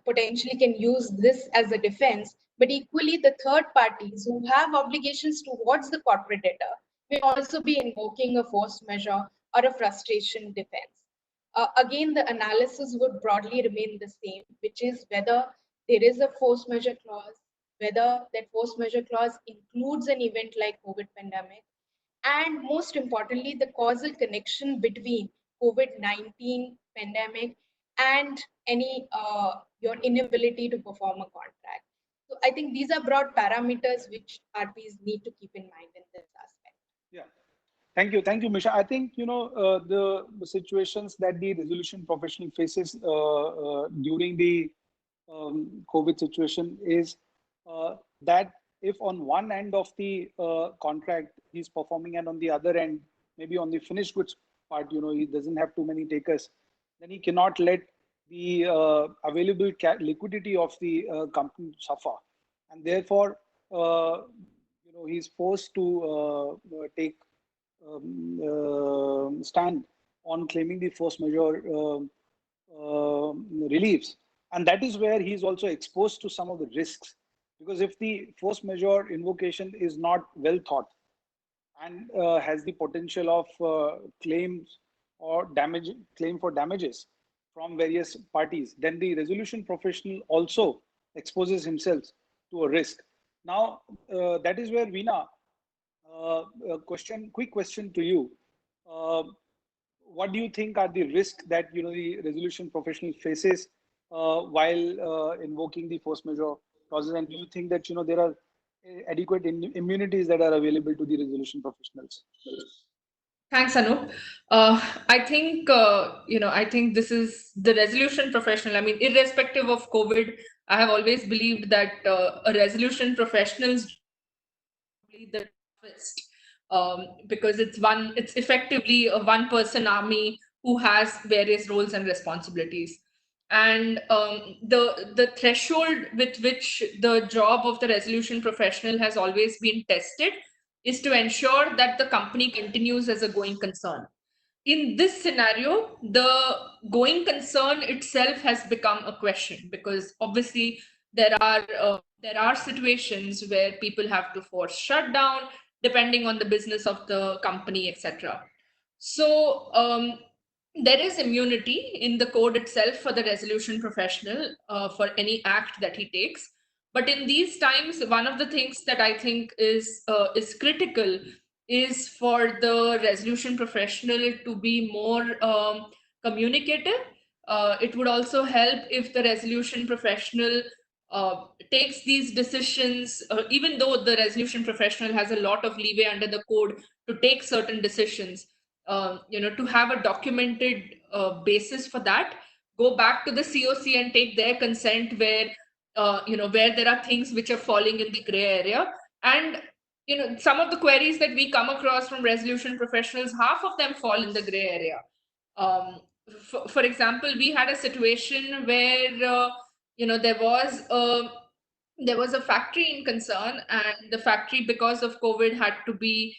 potentially can use this as a defense, but equally the third parties who have obligations towards the corporate debtor may also be invoking a force majeure or a frustration defense. Again, the analysis would broadly remain the same, which is whether there is a force majeure clause, whether that force majeure clause includes an event like COVID pandemic, and most importantly, the causal connection between COVID-19 pandemic and any your inability to perform a contract. So I think these are broad parameters which RPs need to keep in mind in this aspect. Yeah. Thank you, Misha. I think the situations that the resolution professional faces during the COVID situation is that if on one end of the contract he's performing, and on the other end, maybe on the finished goods part, he doesn't have too many takers, then he cannot let the available liquidity of the company suffer, and therefore, he's forced to take stand on claiming the force majeure reliefs. And that is where he's also exposed to some of the risks, because if the force majeure invocation is not well thought and has the potential of claims or claim for damages from various parties, then the resolution professional also exposes himself to a risk. Now, that is where Veena, quick question to you. What do you think are the risks that the resolution professional faces while invoking the force majeure clauses, and do you think that there are adequate immunities that are available to the resolution professionals? Thanks, Anup. I think I think this is the resolution professional. I mean, irrespective of COVID, I have always believed that a resolution professional's the toughest, because it's effectively a one-person army who has various roles and responsibilities. And the threshold with which the job of the resolution professional has always been tested is to ensure that the company continues as a going concern. In this scenario, the going concern itself has become a question, because obviously there are situations where people have to force shutdown depending on the business of the company, etc. So there is immunity in the code itself for the resolution professional for any act that he takes. But in these times, one of the things that I think is critical is for the resolution professional to be more communicative. It would also help if the resolution professional takes these decisions, even though the resolution professional has a lot of leeway under the code to take certain decisions, to have a documented basis for that, go back to the COC and take their consent where, where there are things which are falling in the gray area. And some of the queries that we come across from resolution professionals, half of them fall in the gray area. For example, we had a situation where there was a factory in concern, and the factory, because of COVID, had to be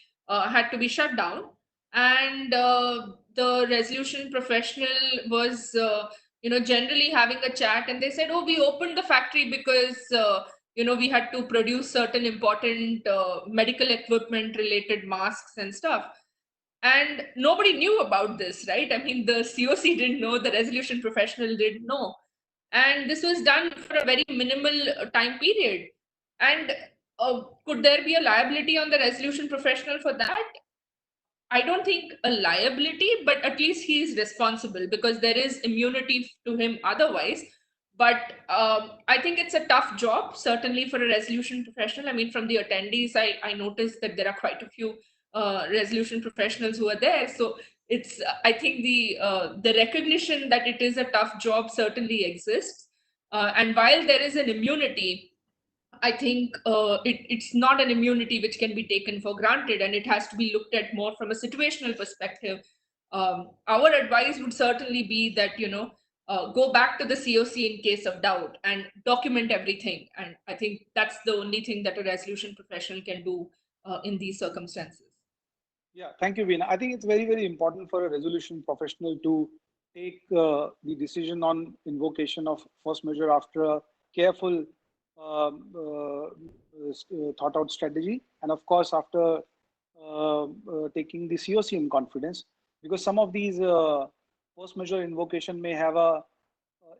shut down. And the resolution professional was generally having a chat, and they said, oh, we opened the factory because we had to produce certain important medical equipment related masks and stuff. And nobody knew about this, right? I mean, the COC didn't know, the resolution professional didn't know. And this was done for a very minimal time period. And could there be a liability on the resolution professional for that? I don't think a liability, but at least he is responsible because there is immunity to him otherwise. But I think it's a tough job, certainly for a resolution professional. I mean, from the attendees, I noticed that there are quite a few resolution professionals who are there. So it's, I think the recognition that it is a tough job certainly exists. And while there is an immunity, I think it's not an immunity which can be taken for granted, and it has to be looked at more from a situational perspective. Our advice would certainly be that, go back to the COC in case of doubt and document everything. And I think that's the only thing that a resolution professional can do in these circumstances. Yeah, thank you, Veena. I think it's very, very important for a resolution professional to take the decision on invocation of force majeure after a careful thought out strategy, and of course after taking the COC in confidence, because some of these force majeure invocation may have a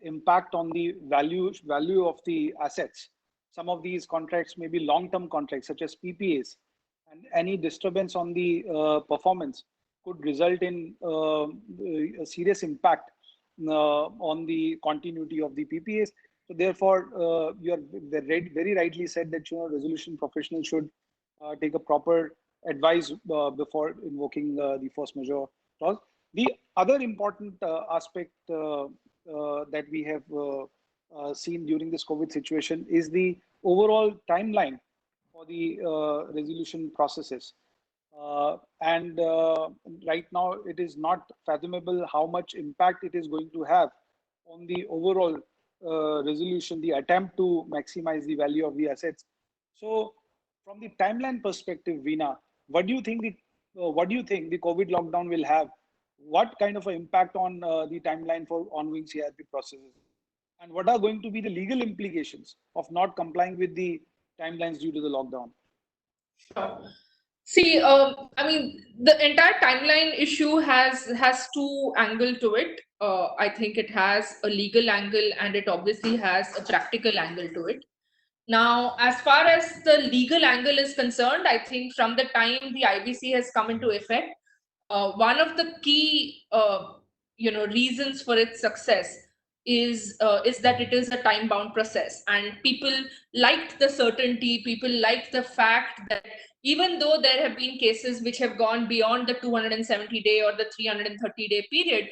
impact on the value of the assets. Some of these contracts may be long-term contracts such as PPAs, and any disturbance on the performance could result in a serious impact on the continuity of the PPAs. So therefore, you are very rightly said that resolution professionals should take a proper advice before invoking the force majeure clause. The other important aspect that we have seen during this COVID situation is the overall timeline for the resolution processes. And right now, it is not fathomable how much impact it is going to have on the overall resolution, the attempt to maximize the value of the assets. So, from the timeline perspective, Veena, what do you think the COVID lockdown will have? What kind of an impact on the timeline for ongoing CIRP processes? And what are going to be the legal implications of not complying with the timelines due to the lockdown? Sure. See, I mean, the entire timeline issue has two angles to it. I think it has a legal angle, and it obviously has a practical angle to it. Now, as far as the legal angle is concerned, I think from the time the IBC has come into effect, one of the key reasons for its success is that it is a time bound process, and people liked the certainty. People liked the fact that even though there have been cases which have gone beyond the 270-day or the 330-day period,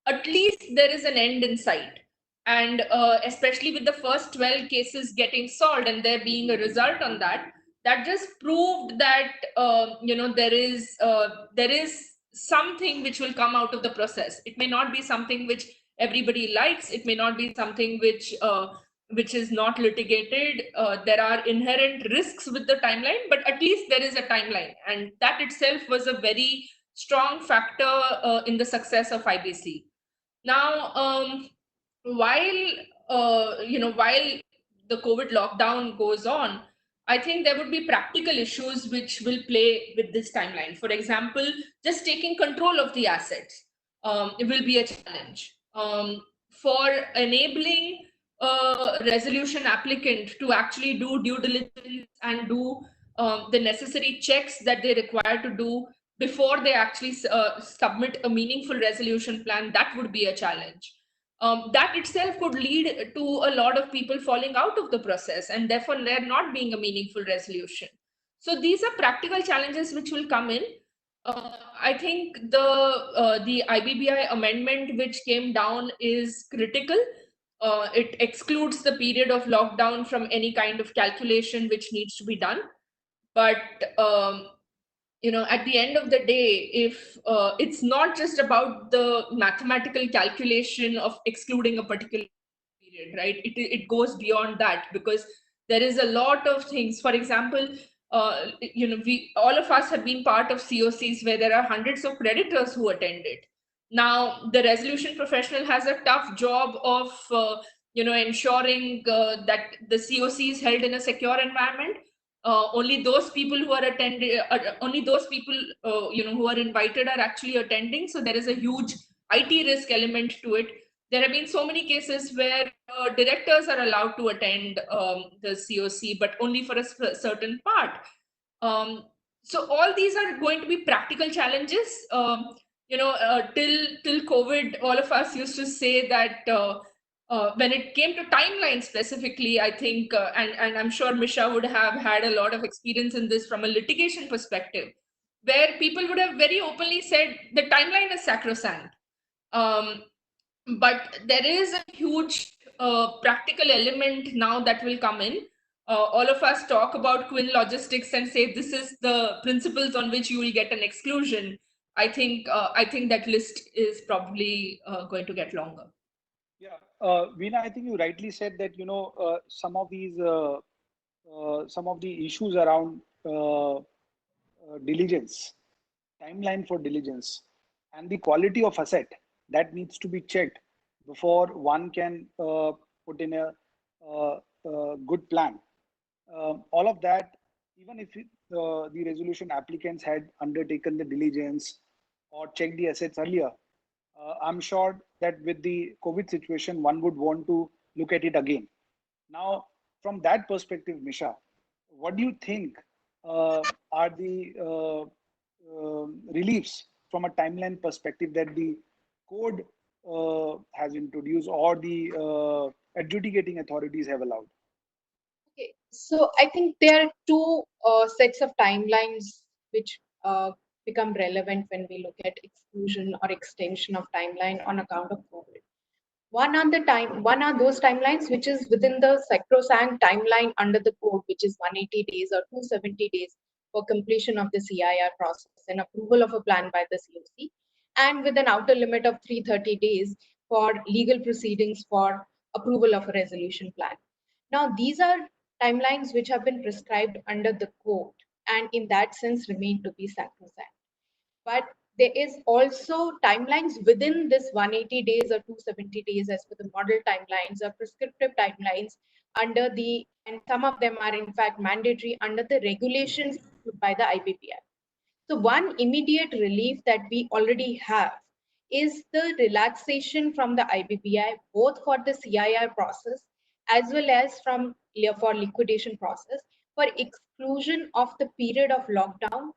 at least there is an end in sight. And especially with the first 12 cases getting solved and there being a result on that, that just proved that there is something which will come out of the process. It may not be something which everybody likes. It may not be something which is not litigated. There are inherent risks with the timeline, but at least there is a timeline, and that itself was a very strong factor in the success of IBC. Now, while the COVID lockdown goes on, I think there would be practical issues which will play with this timeline. For example, just taking control of the assets, it will be a challenge. For enabling a resolution applicant to actually do due diligence and do the necessary checks that they require to do before they actually submit a meaningful resolution plan, that would be a challenge. That itself could lead to a lot of people falling out of the process, and therefore there not being a meaningful resolution. So these are practical challenges which will come in. I think the IBBI amendment which came down is critical. It excludes the period of lockdown from any kind of calculation which needs to be done. But at the end of the day, if it's not just about the mathematical calculation of excluding a particular period, right? It goes beyond that, because there is a lot of things. For example, we all of us have been part of COCs where there are hundreds of creditors who attended. Now, the resolution professional has a tough job of ensuring that the COC is held in a secure environment. Only those people who are who are invited are actually attending. So there is a huge IT risk element to it. There have been so many cases where directors are allowed to attend the COC, but only for a certain part. So all these are going to be practical challenges. Till COVID, all of us used to say that when it came to timeline specifically, I think, and I'm sure Misha would have had a lot of experience in this from a litigation perspective, where people would have very openly said the timeline is sacrosanct. But there is a huge practical element now that will come in. All of us talk about Quinn logistics and say this is the principles on which you will get an exclusion. I think that list is probably going to get longer. Yeah, Veena, I think you rightly said that some of these some of the issues around diligence, timeline for diligence, and the quality of asset that needs to be checked before one can put in a good plan. All of that, even if the resolution applicants had undertaken the diligence or checked the assets earlier, I'm sure that with the COVID situation, one would want to look at it again. Now, from that perspective, Misha, what do you think are the reliefs from a timeline perspective that the code has introduced or the adjudicating authorities have allowed? Okay, so I think there are two sets of timelines which become relevant when we look at exclusion or extension of timeline on account of COVID. One are those timelines which is within the sacrosanct timeline under the code, which is 180 days or 270 days for completion of the CIR process and approval of a plan by the COC, and with an outer limit of 330 days for legal proceedings for approval of a resolution plan. Now, these are timelines which have been prescribed under the code and in that sense remain to be sacrosanct. But there is also timelines within this 180 days or 270 days as per the model timelines or prescriptive timelines under the, and some of them are in fact mandatory under the regulations by the IBBI. So one immediate relief that we already have is the relaxation from the IBBI, both for the CIR process as well as for liquidation process, for exclusion of the period of lockdown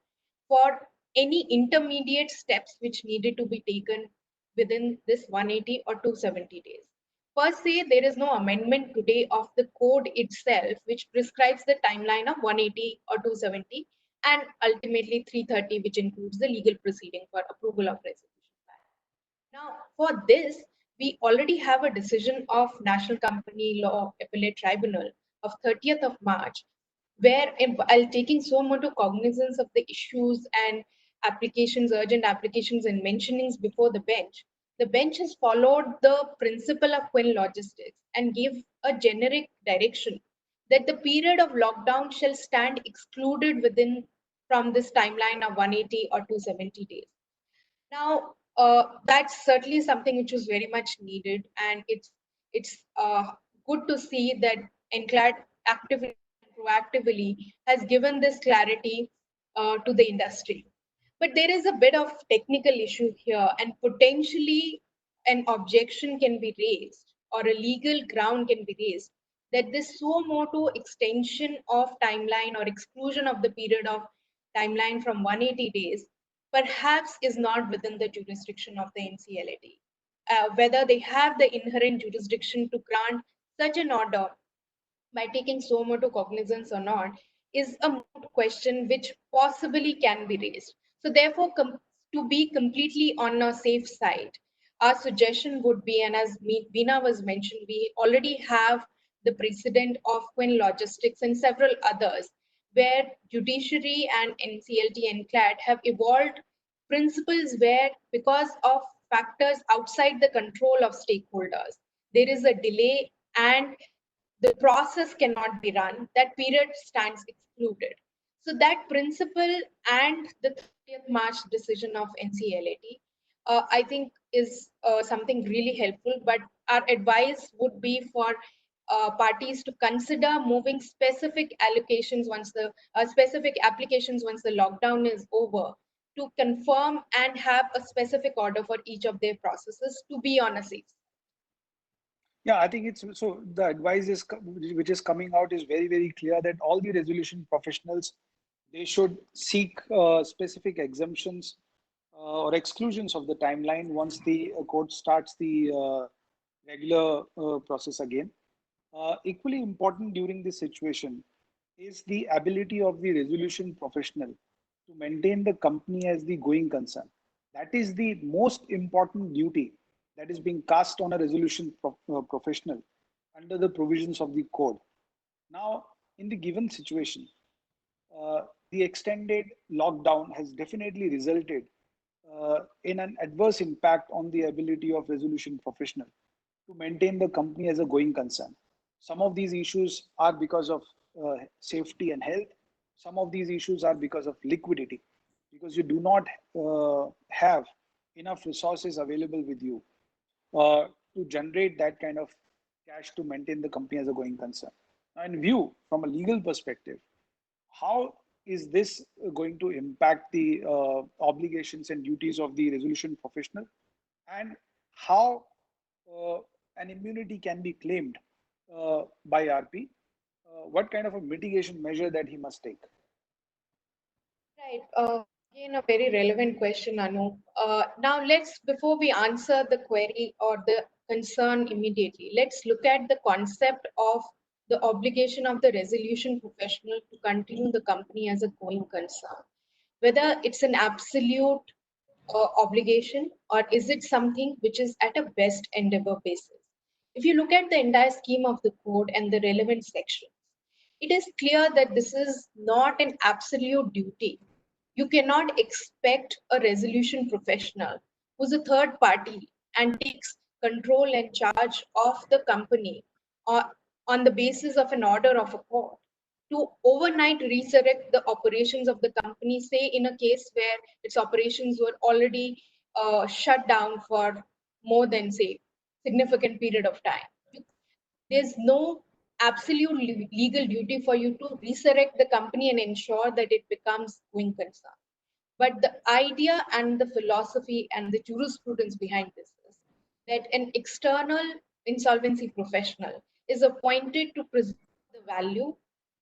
for any intermediate steps which needed to be taken within this 180 or 270 days. Per se, there is no amendment today of the code itself which prescribes the timeline of 180 or 270 and ultimately 330, which includes the legal proceeding for approval of resolution plan. Now, for this, we already have a decision of National Company Law Appellate Tribunal of 30th of March, where while taking so much cognizance of the issues and applications, urgent applications and mentionings before the bench has followed the principle of Quinn Logistics and gave a generic direction that the period of lockdown shall stand excluded within from this timeline of 180 or 270 days. Now, that's certainly something which was very much needed, and it's good to see that NCLAT actively and proactively has given this clarity to the industry. But there is a bit of technical issue here, and potentially an objection can be raised or a legal ground can be raised that this suo motu extension of timeline or exclusion of the period of timeline from 180 days perhaps is not within the jurisdiction of the NCLAT. Whether they have the inherent jurisdiction to grant such an order by taking suo motu cognizance or not is a moot question which possibly can be raised. So therefore, to be completely on a safe side, our suggestion would be, and as Veena was mentioned, we already have the precedent of Quinn Logistics and several others where judiciary and NCLT and CLAT have evolved principles where, because of factors outside the control of stakeholders, there is a delay and the process cannot be run, that period stands excluded. So that principle and the 30th March decision of NCLAT, I think is something really helpful, but our advice would be for parties to consider moving specific allocations once the specific applications once the lockdown is over to confirm and have a specific order for each of their processes to be on a safe side. Yeah, I think it's so the advice is which is coming out is very, very clear that all the resolution professionals, they should seek specific exemptions or exclusions of the timeline once the court starts the regular process again. Equally important during this situation is the ability of the resolution professional to maintain the company as the going concern. That is the most important duty that is being cast on a resolution professional under the provisions of the code. Now, in the given situation, the extended lockdown has definitely resulted in an adverse impact on the ability of resolution professional to maintain the company as a going concern. Some of these issues are because of safety and health. Some of these issues are because of liquidity, because you do not have enough resources available with you to generate that kind of cash to maintain the company as a going concern. Now, in view from a legal perspective, how is this going to impact the obligations and duties of the resolution professional, and how an immunity can be claimed by RP? What kind of a mitigation measure that he must take? Right. Again, a very relevant question, Anu. Now, before we answer the query or the concern immediately, let's look at the concept of the obligation of the resolution professional to continue the company as a going concern. Whether it's an absolute obligation or is it something which is at a best endeavor basis. If you look at the entire scheme of the code and the relevant sections, it is clear that this is not an absolute duty. You cannot expect a resolution professional who's a third party and takes control and charge of the company on the basis of an order of a court to overnight resurrect the operations of the company, say in a case where its operations were already shut down for more than, say, significant period of time. There's no absolute legal duty for you to resurrect the company and ensure that it becomes going concern. But the idea and the philosophy and the jurisprudence behind this is that an external insolvency professional is appointed to preserve the value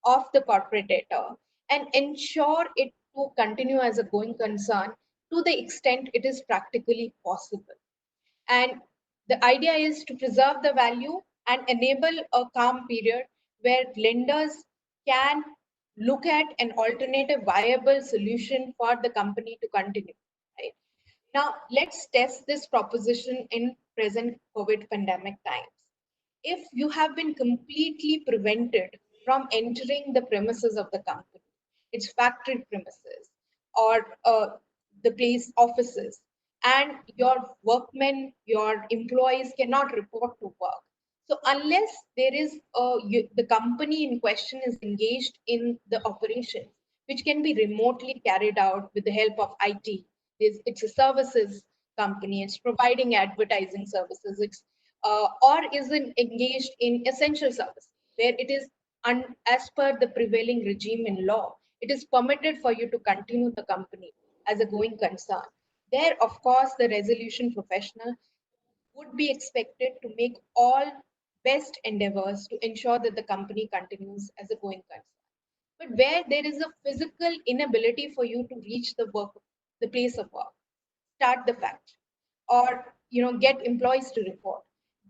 of the corporate debtor and ensure it to continue as a going concern to the extent it is practically possible. And the idea is to preserve the value and enable a calm period where lenders can look at an alternative viable solution for the company to continue. Right? Now, let's test this proposition in present COVID pandemic times. If you have been completely prevented from entering the premises of the company, its factory premises, or the place offices, and your workmen, your employees cannot report to work. So unless there is the company in question is engaged in the operations, which can be remotely carried out with the help of IT. It's a services company. It's providing advertising services. It's or is it engaged in essential services where it is as per the prevailing regime in law, it is permitted for you to continue the company as a going concern. There, of course, the resolution professional would be expected to make all best endeavors to ensure that the company continues as a going concern. But where there is a physical inability for you to reach the place of work, start the factory, or get employees to report,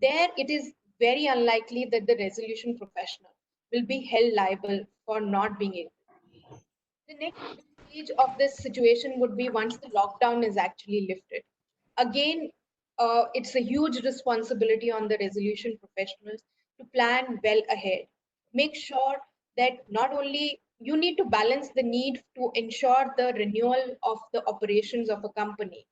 there it is very unlikely that the resolution professional will be held liable for not being able. The next stage of this situation would be once the lockdown is actually lifted. Again, it's a huge responsibility on the resolution professionals to plan well ahead. Make sure that not only you need to balance the need to ensure the renewal of the operations of a company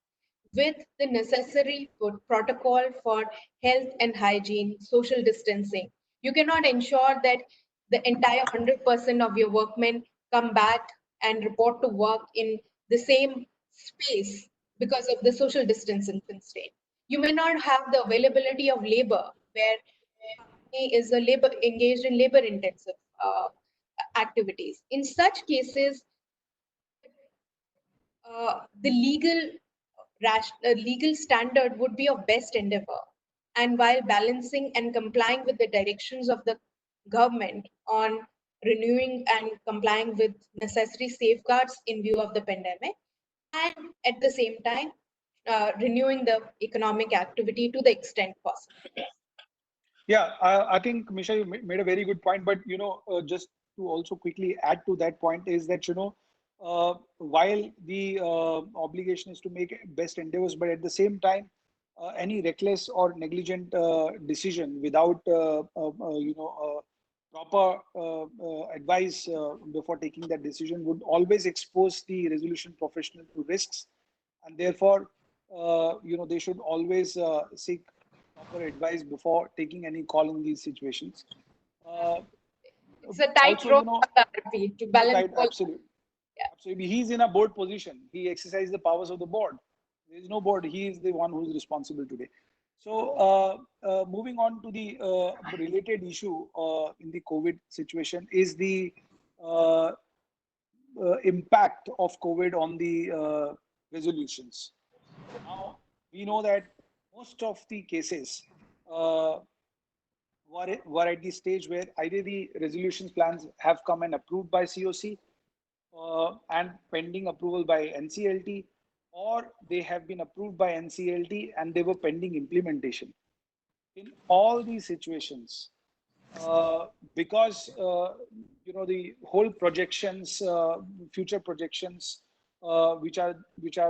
with the necessary protocol for health and hygiene, social distancing. You cannot ensure that the entire 100% of your workmen come back and report to work in the same space because of the social distancing constraint. You may not have the availability of labor where company is a labor engaged in labor intensive activities. In such cases, the legal standard would be of best endeavor, and while balancing and complying with the directions of the government on renewing and complying with necessary safeguards in view of the pandemic, and at the same time renewing the economic activity to the extent possible. Yeah, I think Misha, you made a very good point. But just to also quickly add to that point is that while the obligation is to make best endeavors, but at the same time, any reckless or negligent decision without proper advice before taking that decision would always expose the resolution professional to risks, and therefore, they should always seek proper advice before taking any call in these situations. It's a tight rope to balance all. Absolutely. Yeah. Absolutely. He's in a board position. He exercises the powers of the board. There is no board. He is the one who is responsible today. So moving on to the related issue in the COVID situation is the impact of COVID on the resolutions. Now, we know that most of the cases were at the stage where either the resolution plans have come and approved by COC and pending approval by NCLT, or they have been approved by NCLT and they were pending implementation. In all these situations, because the whole projections, future projections, which are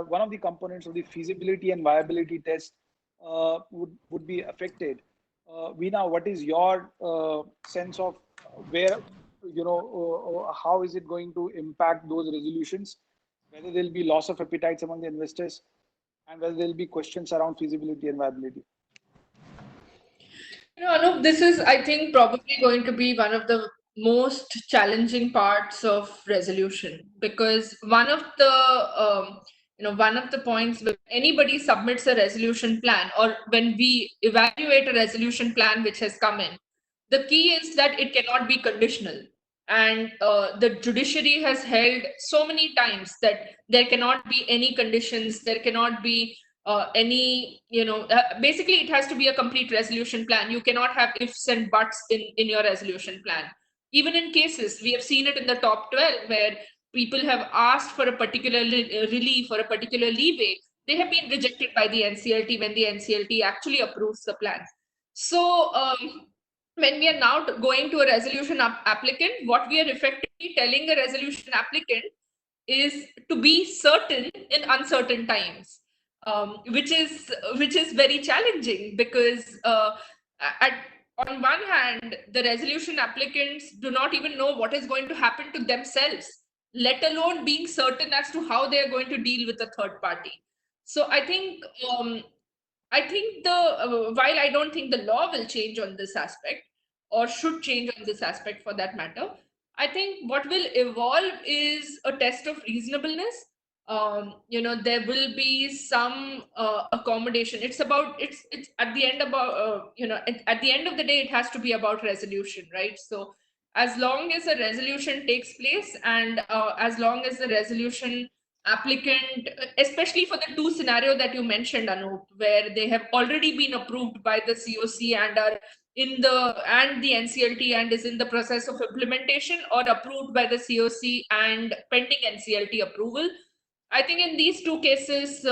one of the components of the feasibility and viability test, would be affected. Veena, what is your sense of where how is it going to impact those resolutions? Whether there will be loss of appetites among the investors, and whether there will be questions around feasibility and viability. Anup, this is, I think, probably going to be one of the most challenging parts of resolution, because one of the points when anybody submits a resolution plan, or when we evaluate a resolution plan which has come in, the key is that it cannot be conditional. And the judiciary has held so many times that there cannot be any conditions, there cannot be basically it has to be a complete resolution plan. You cannot have ifs and buts in your resolution plan. Even in cases, we have seen it in the top 12 where people have asked for a particular relief or a particular leeway. They have been rejected by the NCLT when the NCLT actually approves the plan. So when we are now going to a resolution applicant, what we are effectively telling a resolution applicant is to be certain in uncertain times. Which is very challenging, because on one hand, the resolution applicants do not even know what is going to happen to themselves let alone being certain as to how they are going to deal with a third party. So I think while I don't think the law will change on this aspect or should change on this aspect for that matter, I think what will evolve is a test of reasonableness. There will be some accommodation. It's at the end about at the end of the day, it has to be about resolution, right? So as long as a resolution takes place, and as long as the resolution applicant, especially for the two scenario that you mentioned, Anup, where they have already been approved by the COC and are the NCLT and is in the process of implementation, or approved by the COC and pending NCLT approval. I think in these two cases,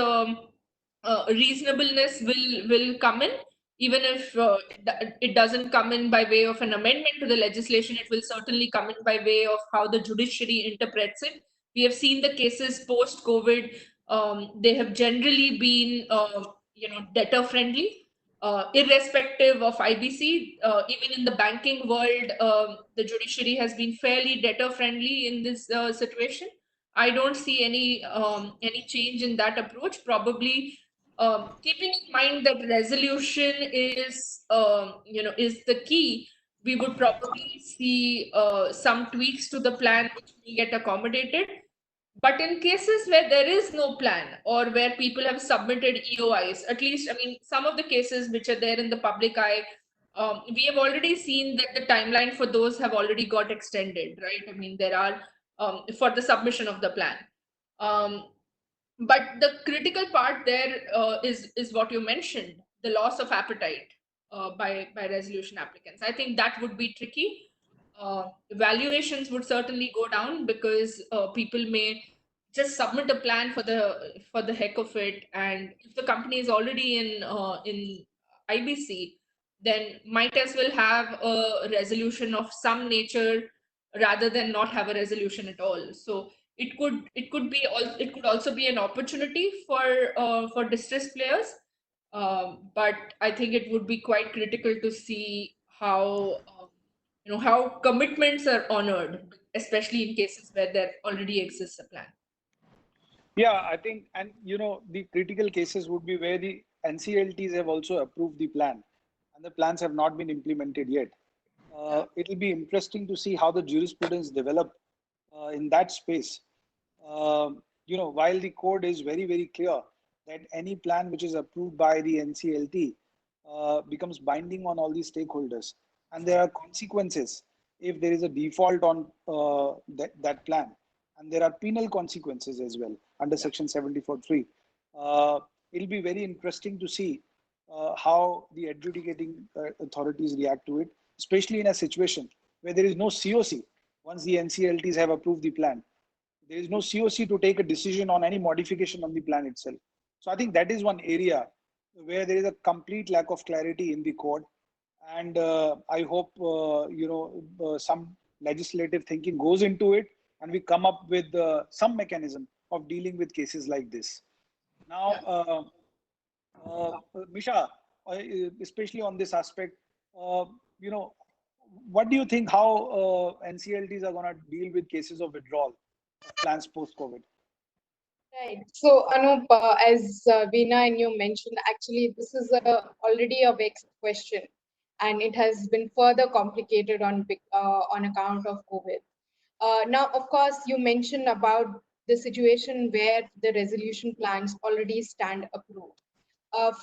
reasonableness will come in. Even if it doesn't come in by way of an amendment to the legislation, it will certainly come in by way of how the judiciary interprets it. We have seen the cases post-COVID. They have generally been, debtor friendly, irrespective of IBC. Even in the banking world, the judiciary has been fairly debtor friendly in this situation. I don't see any change in that approach. Probably keeping in mind that resolution is is the key. We would probably see some tweaks to the plan which will get accommodated. But in cases where there is no plan, or where people have submitted EOIs, at least, I mean, some of the cases which are there in the public eye, we have already seen that the timeline for those have already got extended, right? I mean, there are for the submission of the plan. But the critical part there is what you mentioned, the loss of appetite by resolution applicants. I think that would be tricky. Valuations would certainly go down, because people may just submit a plan for the heck of it, and if the company is already in IBC, then might as well have a resolution of some nature rather than not have a resolution at all. So it could also be an opportunity for distressed players, but I think it would be quite critical to see how commitments are honored, especially in cases where there already exists a plan. Yeah, I think, and the critical cases would be where the NCLTs have also approved the plan and the plans have not been implemented yet. It'll be interesting to see how the jurisprudence develop in that space. While the code is very, very clear that any plan which is approved by the NCLT becomes binding on all the stakeholders, and there are consequences if there is a default on that plan, and there are penal consequences as well under Section 74(3). It'll be very interesting to see how the adjudicating authorities react to it, especially in a situation where there is no COC. Once the NCLTs have approved the plan, there is no COC to take a decision on any modification on the plan itself. So I think that is one area where there is a complete lack of clarity in the code. And I hope, some legislative thinking goes into it and we come up with some mechanism of dealing with cases like this. Now, Misha, especially on this aspect, what do you think how NCLTs are going to deal with cases of withdrawal of plans post-COVID? Right. So, Anup, as Veena and you mentioned, actually, this is already a vexed question, and it has been further complicated on account of COVID. Now, of course, you mentioned about the situation where the resolution plans already stand approved.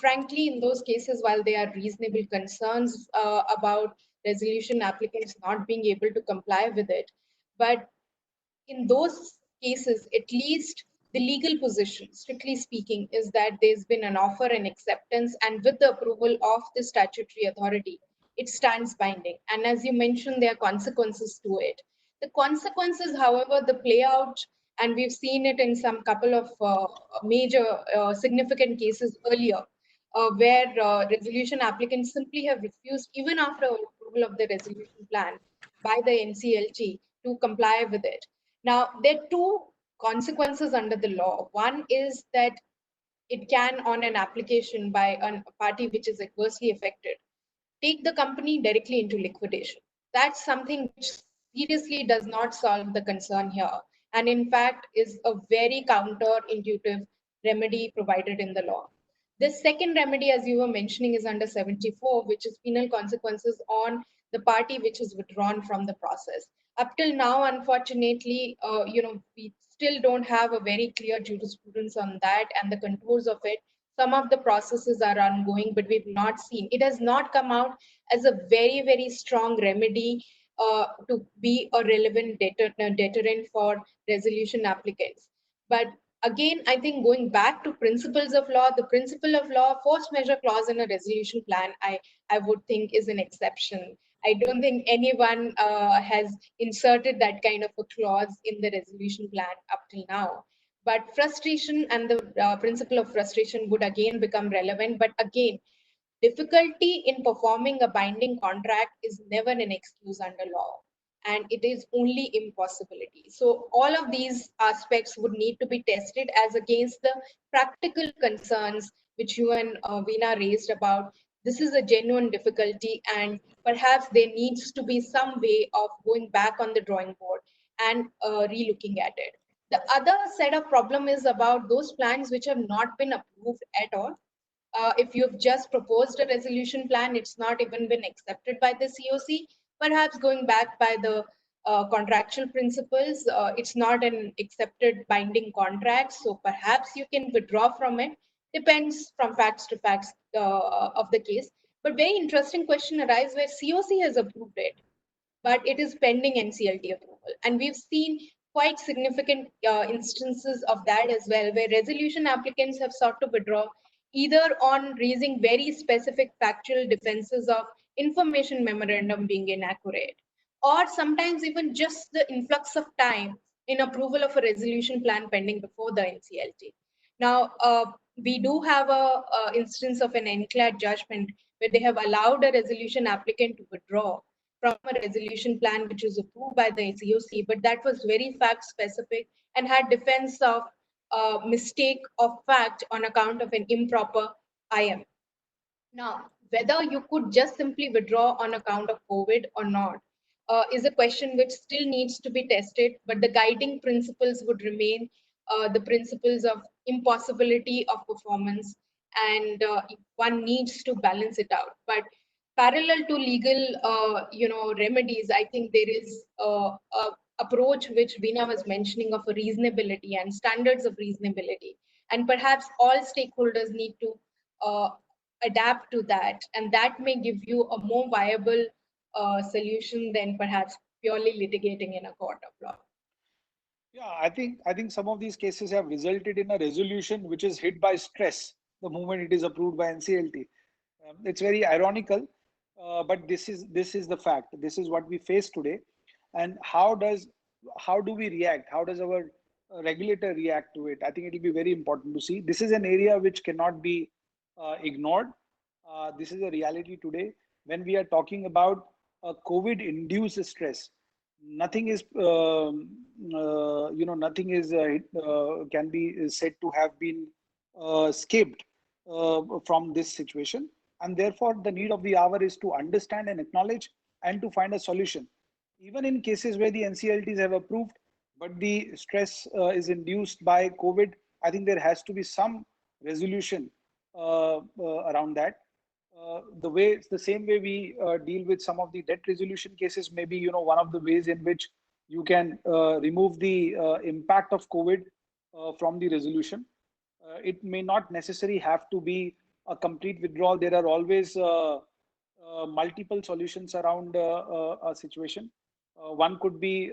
Frankly, in those cases, while there are reasonable concerns about resolution applicants not being able to comply with it, but in those cases, at least the legal position, strictly speaking, is that there's been an offer and acceptance, and with the approval of the statutory authority, it stands binding. And as you mentioned, there are consequences to it. The consequences, however, the play out, and we've seen it in some couple of major significant cases earlier, where resolution applicants simply have refused, even after approval of the resolution plan by the NCLT, to comply with it. Now, there are two consequences under the law. One is that it can, on an application by a party which is adversely affected, take the company directly into liquidation. That's something which seriously does not solve the concern here. and in fact is a very counterintuitive remedy provided in the law. The second remedy, as you were mentioning, is under 74, which is penal consequences on the party which is withdrawn from the process. Up till now, unfortunately, we still don't have a very clear jurisprudence on that and the contours of it. Some of the processes are ongoing, but we've not seen. It has not come out as a very, very strong remedy to be a relevant deterrent for resolution applicants. But again, I think going back to principles of law, the principle of law, force majeure clause in a resolution plan, I would think is an exception. I don't think anyone has inserted that kind of a clause in the resolution plan up till now. But frustration and the principle of frustration would again become relevant. But again, difficulty in performing a binding contract is never an excuse under law, and it is only impossibility. So all of these aspects would need to be tested as against the practical concerns which you and Veena raised about. This is a genuine difficulty, and perhaps there needs to be some way of going back on the drawing board and relooking at it. The other set of problem is about those plans which have not been approved at all. If you've just proposed a resolution plan, it's not even been accepted by the COC, perhaps going back by the contractual principles, it's not an accepted binding contract, so perhaps you can withdraw from it. Depends from facts to facts of the case. But very interesting question arises where COC has approved it, but it is pending NCLT approval. And we've seen quite significant instances of that as well, where resolution applicants have sought to withdraw either on raising very specific factual defenses of information memorandum being inaccurate, or sometimes even just the influx of time in approval of a resolution plan pending before the NCLT. Now, we do have a instance of an NCLAT judgment where they have allowed a resolution applicant to withdraw from a resolution plan which was approved by the COC, but that was very fact specific and had defense of mistake of fact on account of an improper IM. Now, whether you could just simply withdraw on account of COVID or not is a question which still needs to be tested, but the guiding principles would remain the principles of impossibility of performance, and one needs to balance it out. But parallel to legal, remedies, I think there is a approach which Veena was mentioning of a reasonability and standards of reasonability, and perhaps all stakeholders need to adapt to that, and that may give you a more viable solution than perhaps purely litigating in a court of law. Yeah, I think some of these cases have resulted in a resolution which is hit by stress the moment it is approved by NCLT. It's very ironical, but this is the fact. This is what we face today. And how do we react? How does our regulator react to it? I think it will be very important to see. This is an area which cannot be ignored. This is a reality today. When we are talking about COVID-induced stress, nothing is nothing is can be said to have been escaped from this situation, and therefore the need of the hour is to understand and acknowledge and to find a solution. Even in cases where the NCLTs have approved but the stress is induced by COVID, I think there has to be some resolution around that. The same way we deal with some of the debt resolution cases, maybe one of the ways in which you can remove the impact of COVID from the resolution. It may not necessarily have to be a complete withdrawal. There are always multiple solutions around a situation. One could be,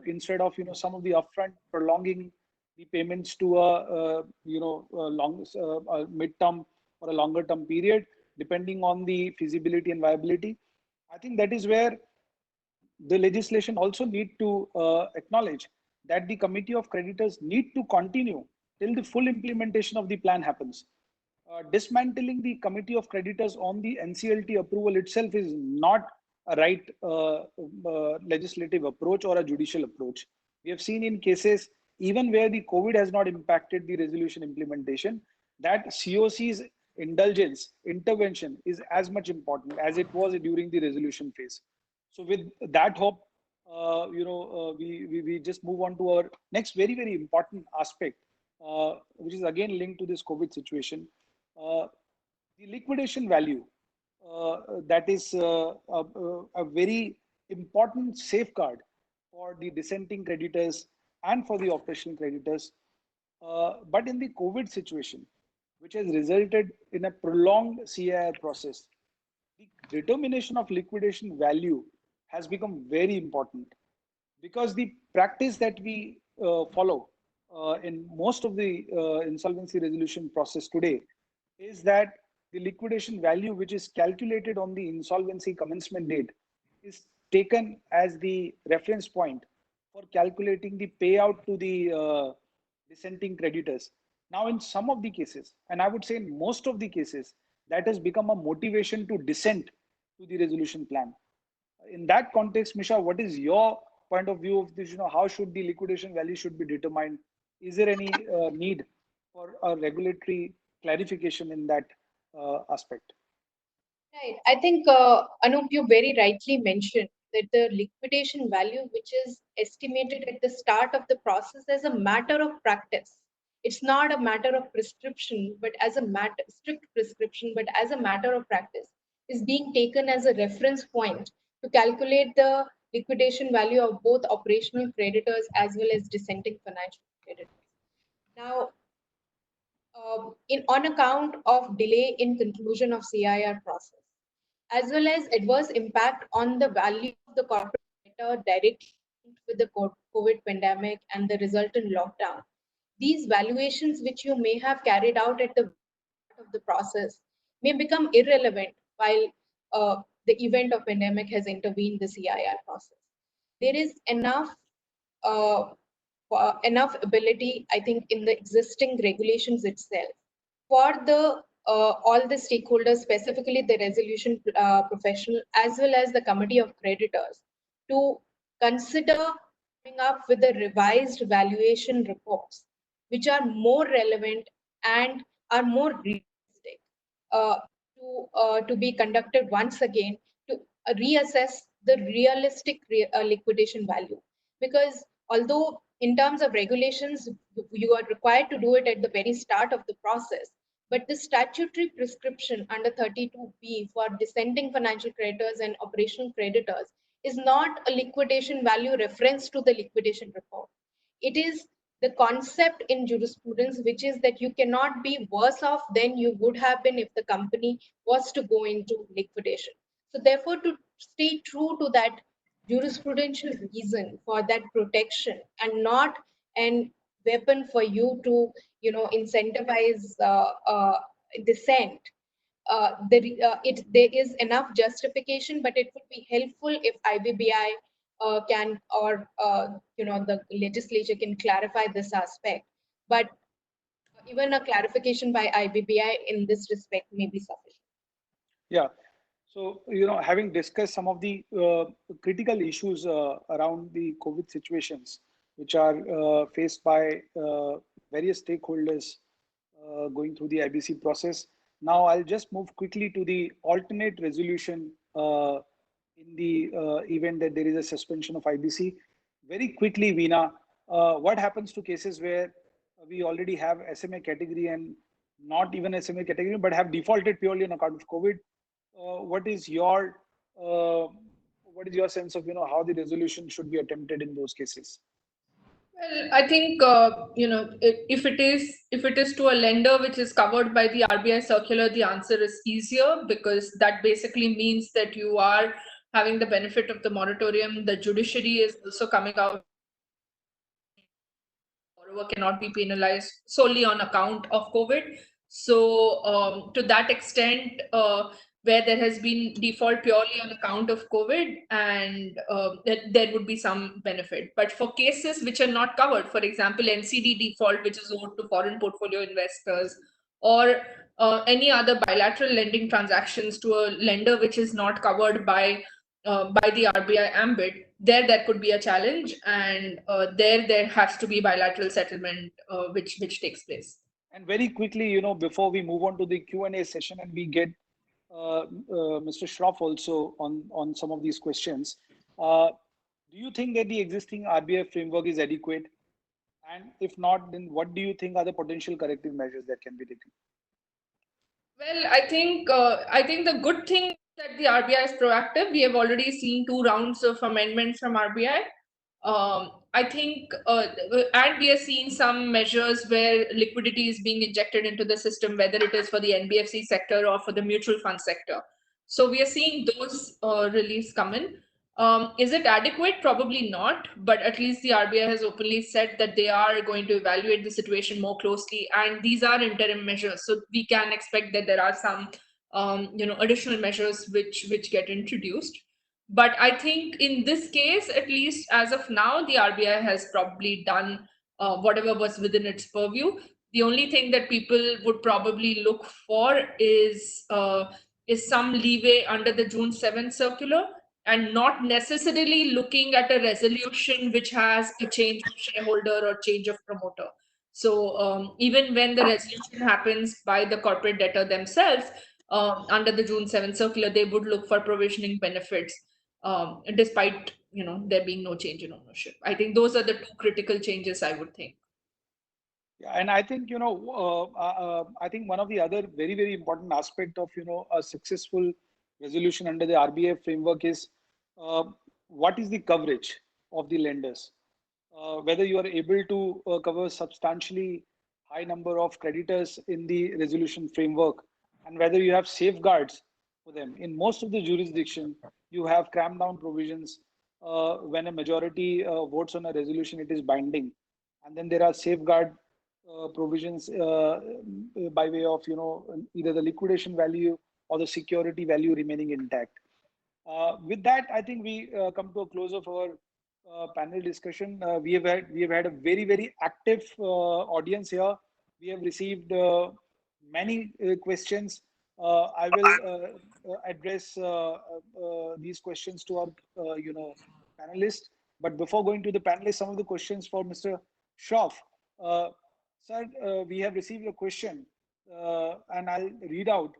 instead of some of the upfront, prolonging the payments to a mid-term or a longer term period, depending on the feasibility and viability. I think that is where the legislation also need to acknowledge that the committee of creditors need to continue till the full implementation of the plan happens. Dismantling the committee of creditors on the NCLT approval itself is not a right legislative approach or a judicial approach. We have seen in cases, even where the COVID has not impacted the resolution implementation, that COC's intervention is as much important as it was during the resolution phase. So with that hope, we just move on to our next very, very important aspect, which is again linked to this COVID situation. The liquidation value, that is a very important safeguard for the dissenting creditors and for the operational creditors. But in the COVID situation, which has resulted in a prolonged CII process, the determination of liquidation value has become very important, because the practice that we follow in most of the insolvency resolution process today is that the liquidation value, which is calculated on the insolvency commencement date, is taken as the reference point for calculating the payout to the dissenting creditors. Now, in some of the cases, and I would say in most of the cases, that has become a motivation to dissent to the resolution plan. In that context, Misha, what is your point of view of this? How should the liquidation value should be determined? Is there any need for a regulatory clarification in that aspect? Right. I think, Anup, you very rightly mentioned that the liquidation value, which is estimated at the start of the process as a matter of practice, it's not a matter of prescription, but as a matter, strict prescription, but as a matter of practice, is being taken as a reference point to calculate the liquidation value of both operational creditors as well as dissenting financial creditors. Now, on account of delay in conclusion of CIR process, as well as adverse impact on the value of the corporate debtor directly with the COVID pandemic and the resultant lockdown. These valuations, which you may have carried out at the start of the process, may become irrelevant while the event of pandemic has intervened the CIR process. There is uh, enough ability, I think, in the existing regulations itself for the all the stakeholders, specifically the resolution professional as well as the committee of creditors, to consider coming up with the revised valuation reports, which are more relevant and are more realistic, uh, to be conducted once again to reassess the realistic liquidation value. Because although in terms of regulations, you are required to do it at the very start of the process, but the statutory prescription under 32B for dissenting financial creditors and operational creditors is not a liquidation value reference to the liquidation report. It is the concept in jurisprudence, which is that you cannot be worse off than you would have been if the company was to go into liquidation. So therefore, to stay true to that jurisprudential reason for that protection and not an weapon for you to incentivize dissent, there is enough justification, but it would be helpful if IBBI can, or the legislature can clarify this aspect. But even a clarification by IBBI in this respect may be sufficient. Yeah. So, having discussed some of the critical issues around the COVID situations, which are faced by various stakeholders going through the IBC process, now I'll just move quickly to the alternate resolution in the event that there is a suspension of IBC. Very quickly, Veena, what happens to cases where we already have SMA category and not even SMA category, but have defaulted purely on account of COVID? What is your sense of how the resolution should be attempted in those cases? Well, I think if it is to a lender which is covered by the RBI circular, the answer is easier, because that basically means that you are having the benefit of the moratorium. The judiciary is also coming out. Borrower cannot be penalized solely on account of COVID. So to that extent, where there has been default purely on account of COVID, and there would be some benefit. But for cases which are not covered, for example, NCD default, which is owed to foreign portfolio investors, or any other bilateral lending transactions to a lender which is not covered by the RBI ambit, there could be a challenge, and there has to be bilateral settlement which takes place. And very quickly, before we move on to the Q&A session and we get Mr. Shroff also on some of these questions, Do you think that the existing RBI framework is adequate? And if not, then what do you think are the potential corrective measures that can be taken? Well, I think the good thing that the RBI is proactive. We have already seen 2 rounds of amendments from RBI. I think, and we are seeing some measures where liquidity is being injected into the system, whether it is for the NBFC sector or for the mutual fund sector. So we are seeing those reliefs come in. Is it adequate? Probably not, but at least the RBI has openly said that they are going to evaluate the situation more closely, and these are interim measures. So we can expect that there are some, additional measures which get introduced. But I think in this case, at least as of now, the RBI has probably done whatever was within its purview. The only thing that people would probably look for is some leeway under the June 7th circular, and not necessarily looking at a resolution which has a change of shareholder or change of promoter. So even when the resolution happens by the corporate debtor themselves, under the June 7th circular, they would look for provisioning benefits, despite there being no change in ownership. I think those are the 2 critical changes, I would think. Yeah, and I think I think one of the other very, very important aspect of a successful resolution under the RBI framework is what is the coverage of the lenders, whether you are able to cover substantially high number of creditors in the resolution framework, and whether you have safeguards for them. In most of the jurisdiction, you have crammed down provisions. When a majority votes on a resolution, it is binding, and then there are safeguard provisions by way of either the liquidation value or the security value remaining intact. With that, I think we come to a close of our panel discussion. We have had a very, very active audience here. We have received many questions. I will address these questions to our panelists. But before going to the panelists, some of the questions for Mr. Shroff. Sir, we have received a question, and I'll read out.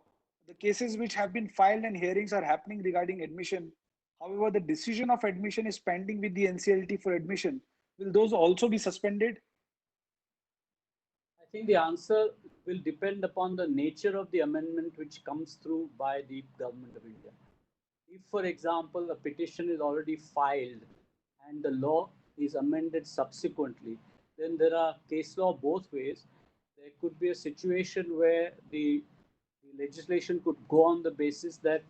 The cases which have been filed and hearings are happening regarding admission. However, the decision of admission is pending with the NCLT for admission. Will those also be suspended? I think the answer will depend upon the nature of the amendment which comes through by the Government of India. If, for example, a petition is already filed and the law is amended subsequently, then there are case law both ways. There could be a situation where the legislation could go on the basis that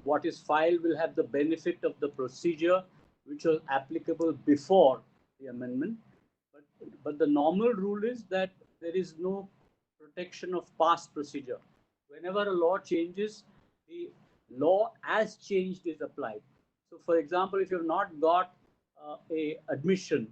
what is filed will have the benefit of the procedure which was applicable before the amendment. But the normal rule is that there is no protection of past procedure. Whenever a law changes, the law as changed is applied. So, for example, if you've not got a admission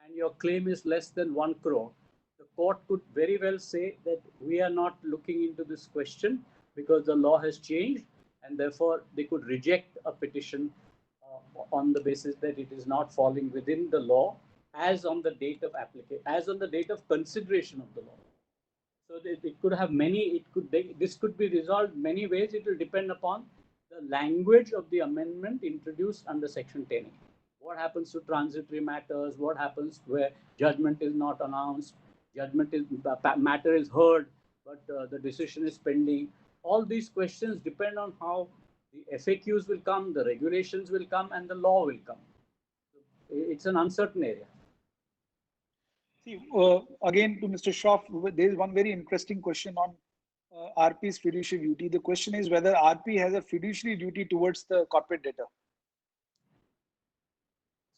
and your claim is less than 1 crore, the court could very well say that we are not looking into this question because the law has changed, and therefore they could reject a petition on the basis that it is not falling within the law as on the date of application, as on the date of consideration of the law. So it could have many, this could be resolved many ways. It will depend upon the language of the amendment introduced under Section 10A. What happens to transitory matters? What happens where judgment is not announced? Matter is heard, but the decision is pending. All these questions depend on how the FAQs will come, the regulations will come, and the law will come. It's an uncertain area. See, again to Mr. Shroff, there is one very interesting question on RP's fiduciary duty. The question is whether RP has a fiduciary duty towards the corporate debtor.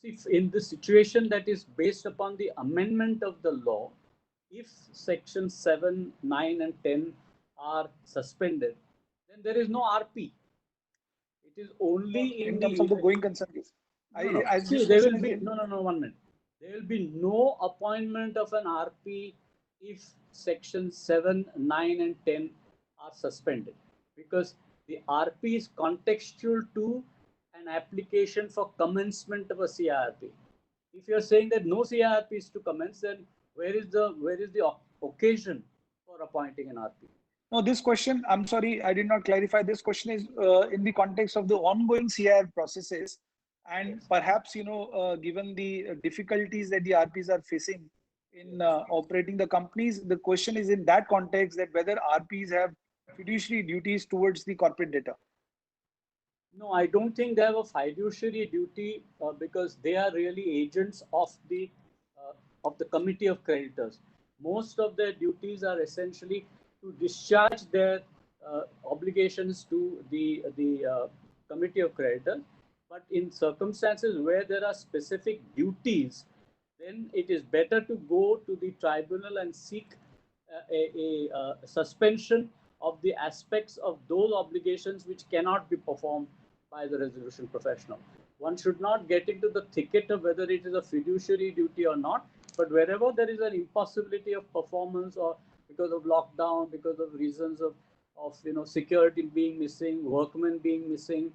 See, in the situation that is based upon the amendment of the law, if Section 7, 9, and 10 are suspended, then there is no RP. It is only in terms of the going concern case. See, there will be no 1 minute. There will be no appointment of an RP if Section 7, 9, and 10 are suspended, because the RP is contextual to an application for commencement of a CIRP. If you are saying that no CIRP is to commence, then where is the occasion for appointing an RP? No, this question, I'm sorry, I did not clarify. This question is in the context of the ongoing CIR processes. And Yes. perhaps, given the difficulties that the RPs are facing in operating the companies, the question is in that context that whether RPs have fiduciary duties towards the corporate debtor. No, I don't think they have a fiduciary duty because they are really agents of the committee of creditors. Most of their duties are essentially to discharge their obligations to the committee of creditors. But in circumstances where there are specific duties, then it is better to go to the tribunal and seek a suspension of the aspects of those obligations which cannot be performed by the resolution professional. One should not get into the thicket of whether it is a fiduciary duty or not, but wherever there is an impossibility of performance or because of lockdown, because of reasons of security being missing, workmen being missing,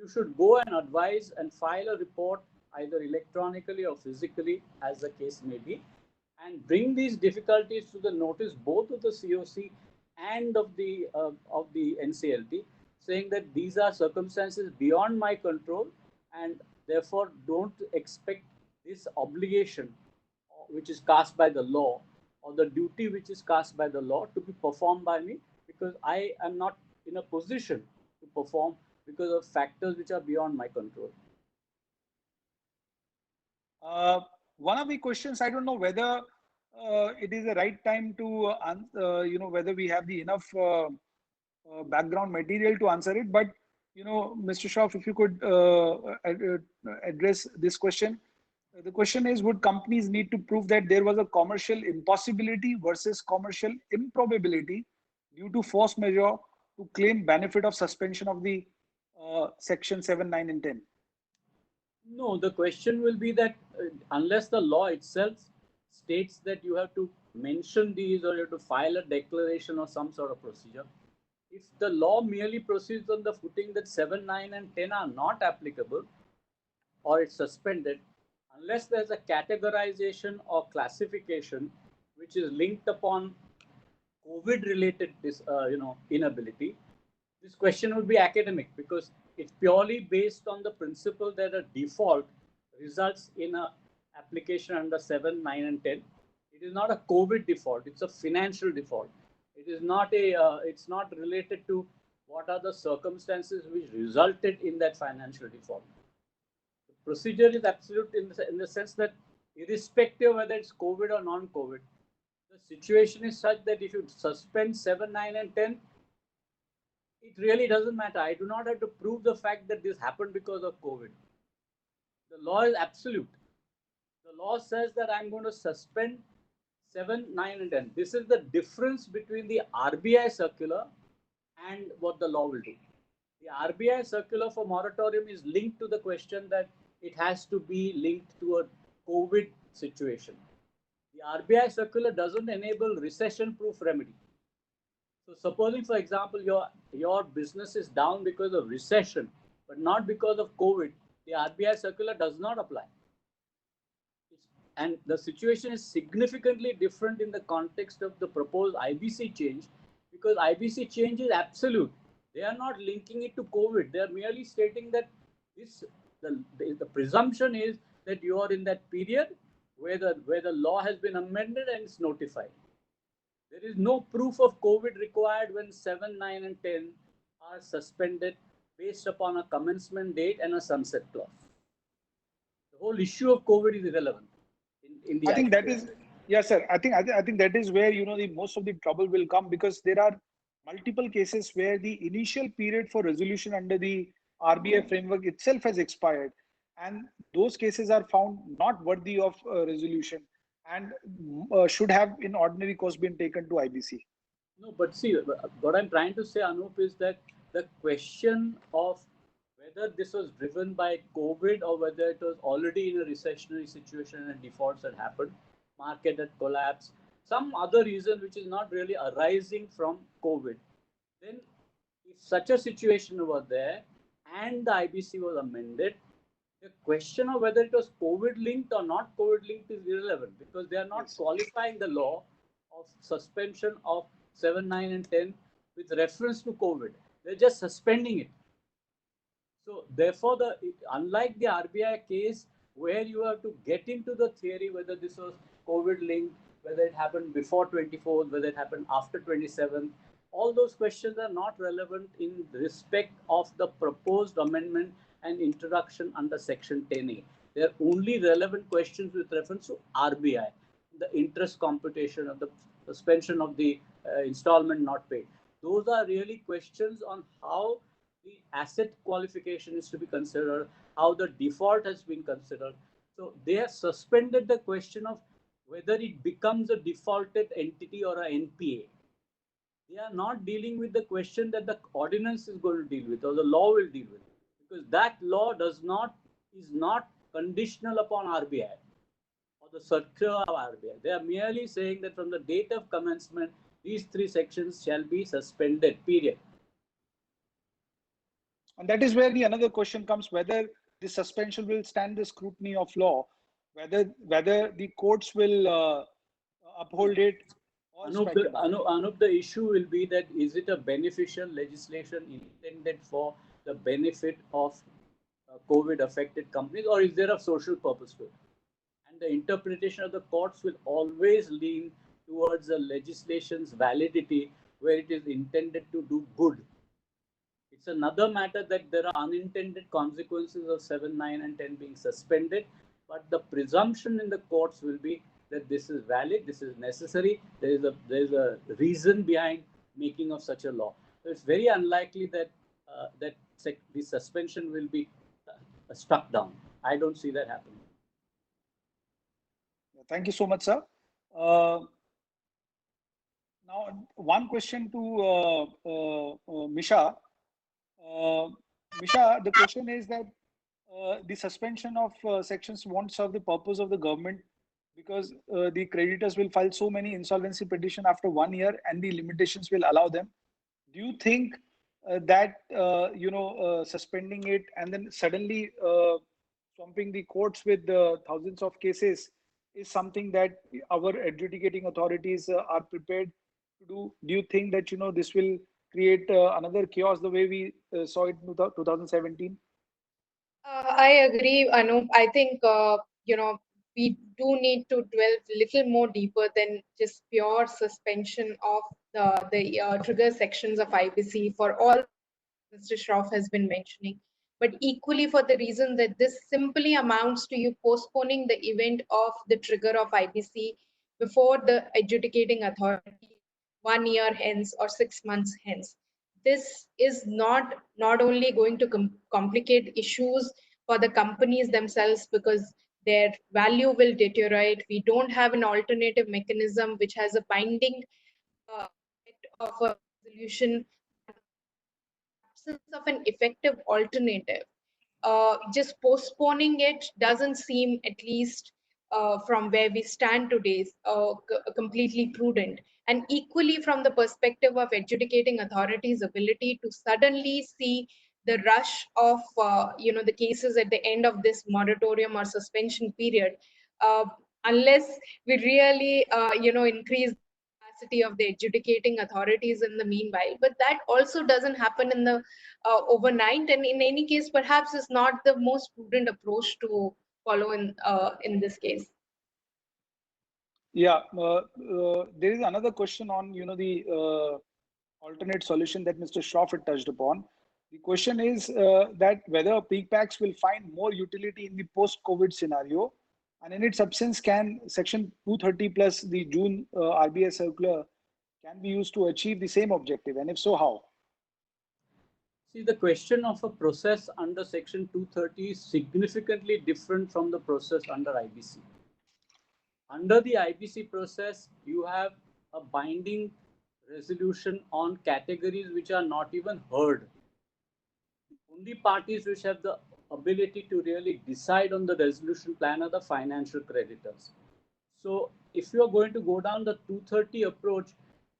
you should go and advise and file a report either electronically or physically, as the case may be, and bring these difficulties to the notice both of the COC and of the NCLT, saying that these are circumstances beyond my control, and therefore don't expect this obligation, which is cast by the law, or the duty which is cast by the law, to be performed by me, because I am not in a position to perform because of factors which are beyond my control. One of the questions, I don't know whether it is the right time to, whether we have the enough background material to answer it. But, Mr. Shroff, if you could address this question. The question is, would companies need to prove that there was a commercial impossibility versus commercial improbability due to force majeure to claim benefit of suspension of the section 7, 9, and 10? No, the question will be that unless the law itself states that you have to mention these or you have to file a declaration or some sort of procedure, if the law merely proceeds on the footing that 7, 9, and 10 are not applicable or it's suspended, unless there's a categorization or classification which is linked upon COVID-related inability, this question would be academic because it's purely based on the principle that a default results in a application under 7, 9, and 10. It is not a COVID default; it's a financial default. It is not it's not related to what are the circumstances which resulted in that financial default. The procedure is absolute in the sense that irrespective of whether it's COVID or non-COVID, the situation is such that if you suspend 7, 9, and 10, it really doesn't matter. I do not have to prove the fact that this happened because of COVID. The law is absolute. The law says that I'm going to suspend 7, 9, and 10. This is the difference between the RBI circular and what the law will do. The RBI circular for moratorium is linked to the question that it has to be linked to a COVID situation. The RBI circular doesn't enable recession-proof remedy. So supposing, for example, your business is down because of recession, but not because of COVID, the RBI circular does not apply. And the situation is significantly different in the context of the proposed IBC change, because IBC change is absolute. They are not linking it to COVID. They are merely stating that the presumption is that you are in that period where the law has been amended and it's notified. There is no proof of COVID required when 7, 9, and 10 are suspended based upon a commencement date and a sunset clause. The whole issue of COVID is irrelevant in the I think that IPA. is, yes, sir. I think that is where the most of the trouble will come, because there are multiple cases where the initial period for resolution under the RBI framework itself has expired, and those cases are found not worthy of resolution and should have in ordinary course been taken to IBC. No, but see, what I'm trying to say, Anup, is that the question of whether this was driven by COVID or whether it was already in a recessionary situation and defaults had happened, market had collapsed, some other reason which is not really arising from COVID, then if such a situation was there and the IBC was amended, the question of whether it was COVID linked or not COVID linked is irrelevant, because they are not qualifying the law of suspension of 7, 9, and 10 with reference to COVID. They're just suspending it. So therefore, unlike the RBI case where you have to get into the theory whether this was COVID linked, whether it happened before 24th, whether it happened after 27th, all those questions are not relevant in respect of the proposed amendment and introduction under Section 10A. They are only relevant questions with reference to RBI, the interest computation of the suspension of the installment not paid. Those are really questions on how the asset qualification is to be considered, how the default has been considered. So they have suspended the question of whether it becomes a defaulted entity or a NPA. They are not dealing with the question that the ordinance is going to deal with or the law will deal with, because that law is not conditional upon RBI or the circular of RBI. They are merely saying that from the date of commencement, these three sections shall be suspended, period. And that is where the another question comes, whether the suspension will stand the scrutiny of law, whether the courts will uphold it or strike it down. Anup, the issue will be that is it a beneficial legislation intended for the benefit of COVID affected companies, or is there a social purpose to it? And the interpretation of the courts will always lean towards the legislation's validity where it is intended to do good. It's another matter that there are unintended consequences of 7, 9, and 10 being suspended, but the presumption in the courts will be that this is valid, this is necessary, there is a reason behind making of such a law. So it's very unlikely that the suspension will be struck down. I don't see that happening. Thank you so much, sir. Now, one question to Misha. Misha, the question is that the suspension of sections won't serve the purpose of the government because the creditors will file so many insolvency petition after 1 year and the limitations will allow them. Do you think that suspending it and then suddenly swamping the courts with thousands of cases is something that our adjudicating authorities are prepared to do? Do you think that this will create another chaos the way we saw it in 2017? I agree, Anup. I think we do need to delve a little more deeper than just pure suspension of the trigger sections of IBC for all Mr. Shroff has been mentioning, but equally for the reason that this simply amounts to you postponing the event of the trigger of IBC before the adjudicating authority 1 year hence or 6 months hence. This is not only going to complicate issues for the companies themselves because their value will deteriorate. We don't have an alternative mechanism which has a binding of a resolution, absence of an effective alternative. Just postponing it doesn't seem, at least from where we stand today, completely prudent. And equally from the perspective of adjudicating authorities' ability to suddenly see the rush of the cases at the end of this moratorium or suspension period, unless we really increase capacity of the adjudicating authorities in the meanwhile. But that also doesn't happen in the overnight, and in any case perhaps is not the most prudent approach to follow in this case. Yeah, there is another question on the alternate solution that Mr. Shroff had touched upon. The question is that whether Prepacks will find more utility in the post-COVID scenario, and in its absence, can Section 230 plus the June RBI circular can be used to achieve the same objective, and if so, how? See, the question of a process under Section 230 is significantly different from the process under IBC. Under the IBC process, you have a binding resolution on categories which are not even heard. The only parties which have the ability to really decide on the resolution plan are the financial creditors. So if you are going to go down the 230 approach,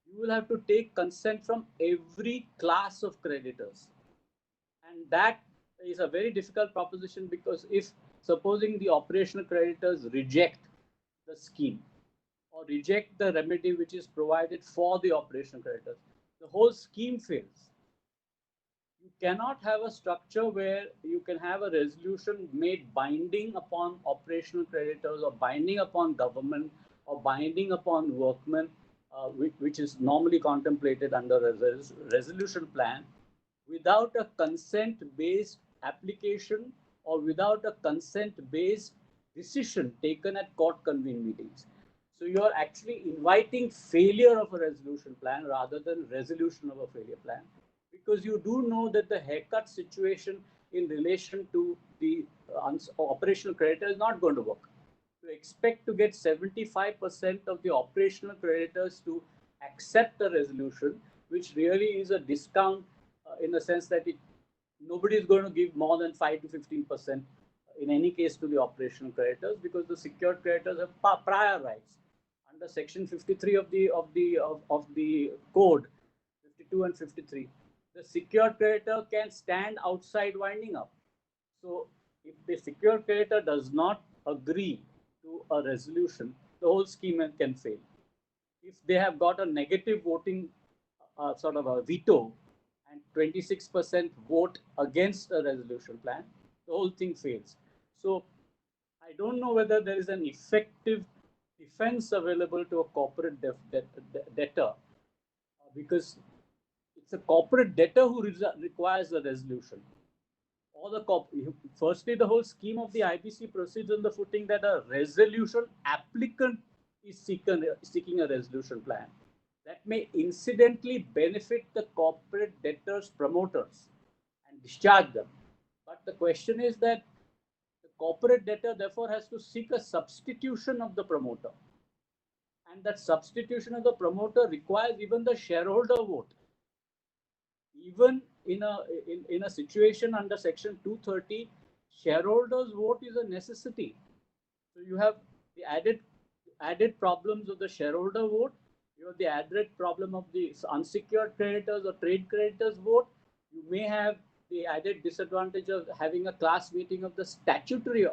you will have to take consent from every class of creditors. And that is a very difficult proposition, because if supposing the operational creditors reject the scheme or reject the remedy which is provided for the operational creditors, the whole scheme fails. You cannot have a structure where you can have a resolution made binding upon operational creditors or binding upon government or binding upon workmen, which is normally contemplated under a resolution plan, without a consent-based application or without a consent-based decision taken at court-convened meetings. So you are actually inviting failure of a resolution plan rather than resolution of a failure plan, because you do know that the haircut situation in relation to the operational creditor is not going to work. To expect to get 75% of the operational creditors to accept the resolution, which really is a discount in the sense that nobody is going to give more than 5 to 15% in any case to the operational creditors, because the secured creditors have prior rights under section 53 of the code, 52 and 53. The secured creditor can stand outside winding up. So if the secured creditor does not agree to a resolution, the whole scheme can fail. If they have got a negative voting sort of a veto and 26% vote against a resolution plan, the whole thing fails. So I don't know whether there is an effective defense available to a corporate debtor, because it's a corporate debtor who requires a resolution. Or firstly, the whole scheme of the IBC proceeds on the footing that a resolution applicant is seeking a resolution plan that may incidentally benefit the corporate debtors' promoters and discharge them. But the question is that the corporate debtor therefore has to seek a substitution of the promoter. And that substitution of the promoter requires even the shareholder vote. Even in a situation under section 230, shareholders vote is a necessity. So you have the added problems of the shareholder vote. You have the added problem of the unsecured creditors or trade creditors vote. You may have the added disadvantage of having a class meeting of the statutory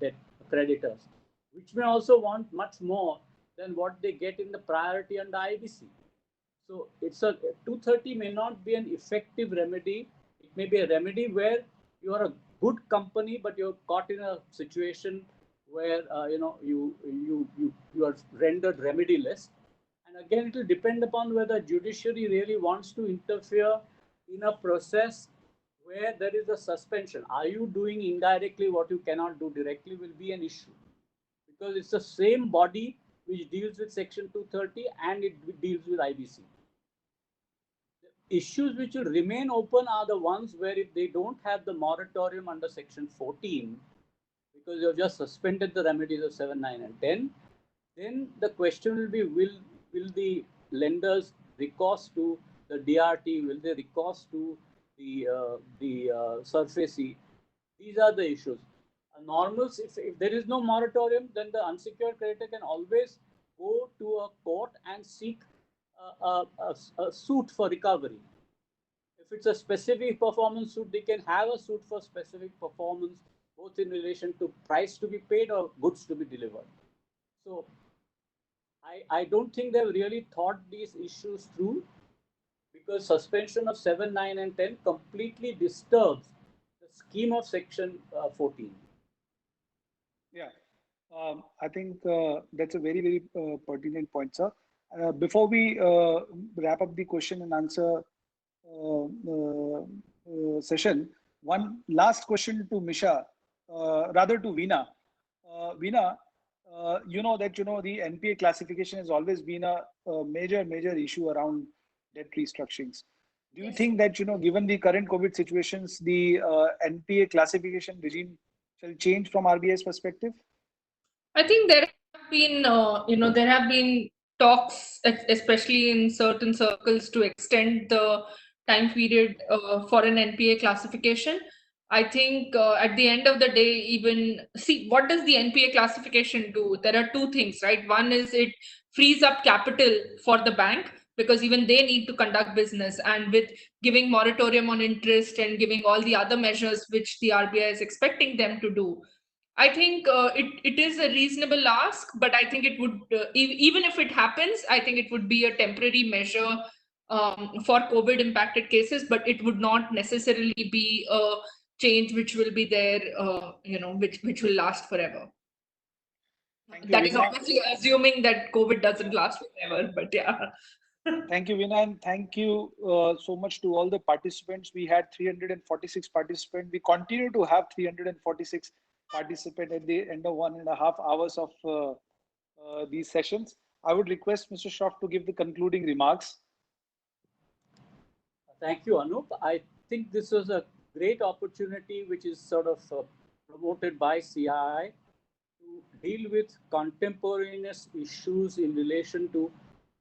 debt creditors, which may also want much more than what they get in the priority under IBC. So it's a 230 may not be an effective remedy. It may be a remedy where you are a good company, but you're caught in a situation where you are rendered remediless. And again, it will depend upon whether judiciary really wants to interfere in a process where there is a suspension. Are you doing indirectly what you cannot do directly will be an issue, because it's the same body which deals with section 230 and it deals with IBC. The issues which will remain open are the ones where if they don't have the moratorium under section 14, because you have just suspended the remedies of 7, 9 and 10, then the question will be, will the lenders recourse to the DRT, will they recourse to the SURFACE? These are the issues. If there is no moratorium, then the unsecured creditor can always go to a court and seek a suit for recovery. If it's a specific performance suit, they can have a suit for specific performance, both in relation to price to be paid or goods to be delivered. So I don't think they've really thought these issues through, because suspension of 7, 9 and 10 completely disturbs the scheme of section 14. Yeah, I think that's a very, very pertinent point, sir. Before we wrap up the question and answer session, one last question to Misha, rather to Veena. Veena, you know that the NPA classification has always been a major issue around debt restructurings. Do you think that given the current COVID situations, the NPA classification regime shall change from RBI's perspective? I think there have been, there have been talks, especially in certain circles, to extend the time period for an NPA classification. I think at the end of the day, what does the NPA classification do? There are two things, right? One is it frees up capital for the bank, because even they need to conduct business, and with giving moratorium on interest and giving all the other measures which the RBI is expecting them to do, I think it is a reasonable ask, but I think it would, even if it happens, I think it would be a temporary measure for COVID impacted cases, but it would not necessarily be a change which will be there, which will last forever. Thank you, That is Veena. obviously assuming that COVID doesn't last forever, but yeah. Thank you, Veena, and thank you so much to all the participants. We had 346 participants. We continue to have 346 participants at the end of 1.5 hours of these sessions. I would request Mr. Shroff to give the concluding remarks. Thank you, Anup. I think this was a great opportunity, which is sort of promoted by CII to deal with contemporaneous issues in relation to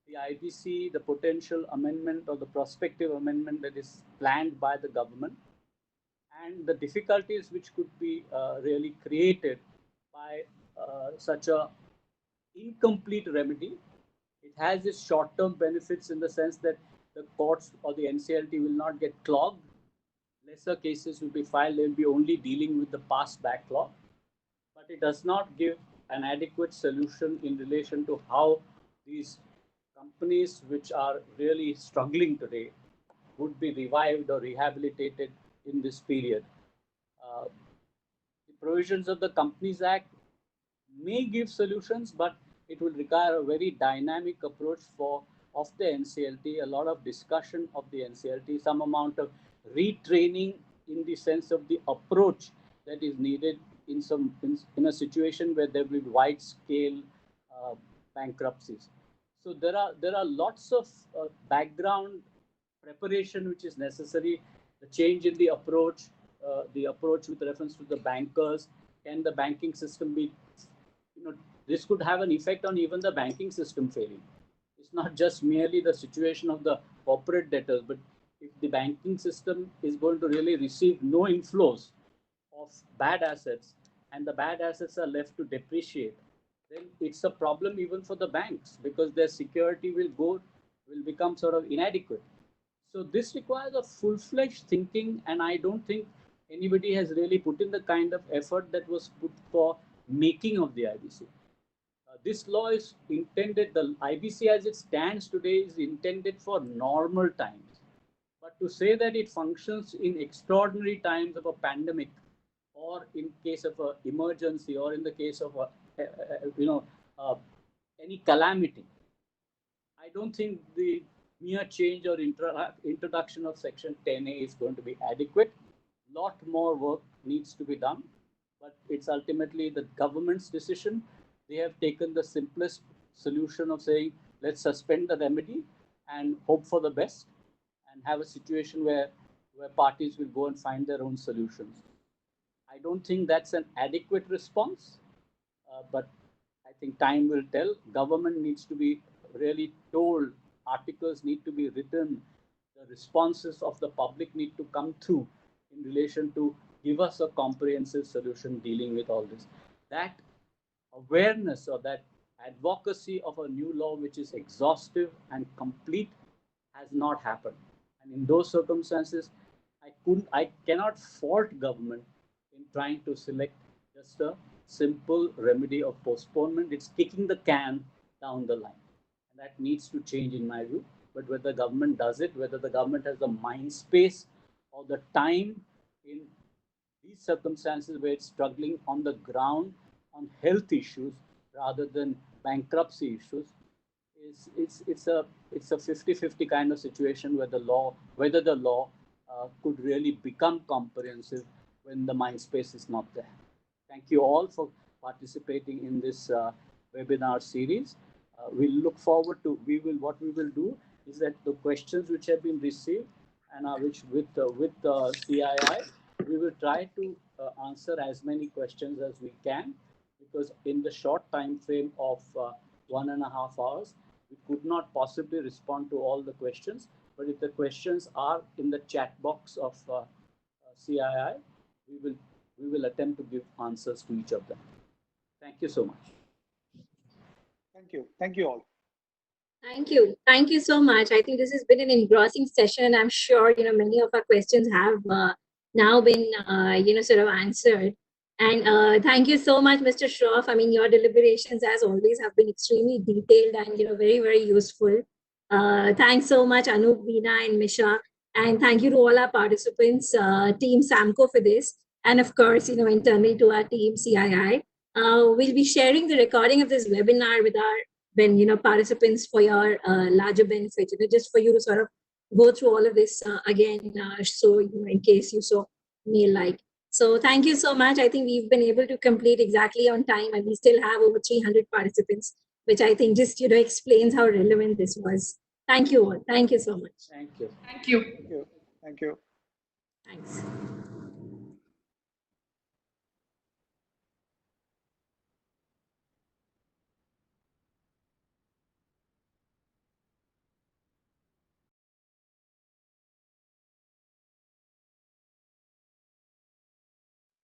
the IBC, the potential amendment or the prospective amendment that is planned by the government, and the difficulties which could be really created by such a incomplete remedy. It has its short-term benefits in the sense that the courts or the NCLT will not get clogged. Lesser cases will be filed. They'll be only dealing with the past backlog. But it does not give an adequate solution in relation to how these companies which are really struggling today would be revived or rehabilitated in this period. The provisions of the Companies Act may give solutions, but it will require a very dynamic approach of the NCLT, a lot of discussion of the NCLT, some amount of retraining in the sense of the approach that is needed in a situation where there will be wide scale bankruptcies. So there are lots of background preparation which is necessary. The change in the approach with reference to the bankers. Can the banking system be, this could have an effect on even the banking system failing. It's not just merely the situation of the corporate debtors, but if the banking system is going to really receive no inflows of bad assets and the bad assets are left to depreciate, then it's a problem even for the banks because their security will become sort of inadequate. So this requires a full-fledged thinking, and I don't think anybody has really put in the kind of effort that was put for making of the IBC. This law is intended, the IBC as it stands today is intended for normal times. But to say that it functions in extraordinary times of a pandemic or in case of an emergency or in the case of any calamity, I don't think the mere change or introduction of Section 10A is going to be adequate. Lot more work needs to be done, but it's ultimately the government's decision. They have taken the simplest solution of saying, let's suspend the remedy and hope for the best and have a situation where parties will go and find their own solutions. I don't think that's an adequate response, but I think time will tell. Government needs to be really told, articles need to be written, the responses of the public need to come through in relation to give us a comprehensive solution dealing with all this. That awareness or that advocacy of a new law which is exhaustive and complete has not happened. And in those circumstances, I cannot fault government in trying to select just a simple remedy of postponement. It's kicking the can down the line. And that needs to change in my view. But whether the government does it, whether the government has the mind space or the time in these circumstances where it's struggling on the ground on health issues rather than bankruptcy issues, it's a 50-50 kind of situation where whether the law could really become comprehensive when the mind space is not there. Thank you all for participating in this webinar series. We'll look forward to, what we will do is that the questions which have been received and which with CII, we will try to answer as many questions as we can, because in the short time frame of 1.5 hours, we could not possibly respond to all the questions. But if the questions are in the chat box of CII, we will attempt to give answers to each of them. Thank you so much. Thank you. Thank you all. Thank you. Thank you so much. I think this has been an engrossing session. I'm sure, many of our questions have now been, sort of answered. And thank you so much, Mr. Shroff. I mean, your deliberations, as always, have been extremely detailed and, very, very useful. Thanks so much, Anup, Veena, and Misha. And thank you to all our participants, Team Samco for this. And of course, internally to our team, CII. We'll be sharing the recording of this webinar with our participants for your larger benefit, just for you to sort of go through all of this again, so in case you so may like. So thank you so much. I think we've been able to complete exactly on time, and we still have over 300 participants, which I think just explains how relevant this was. Thank you all. Thank you so much. Thank you. Thank you. Thank you. Thank you. Thanks.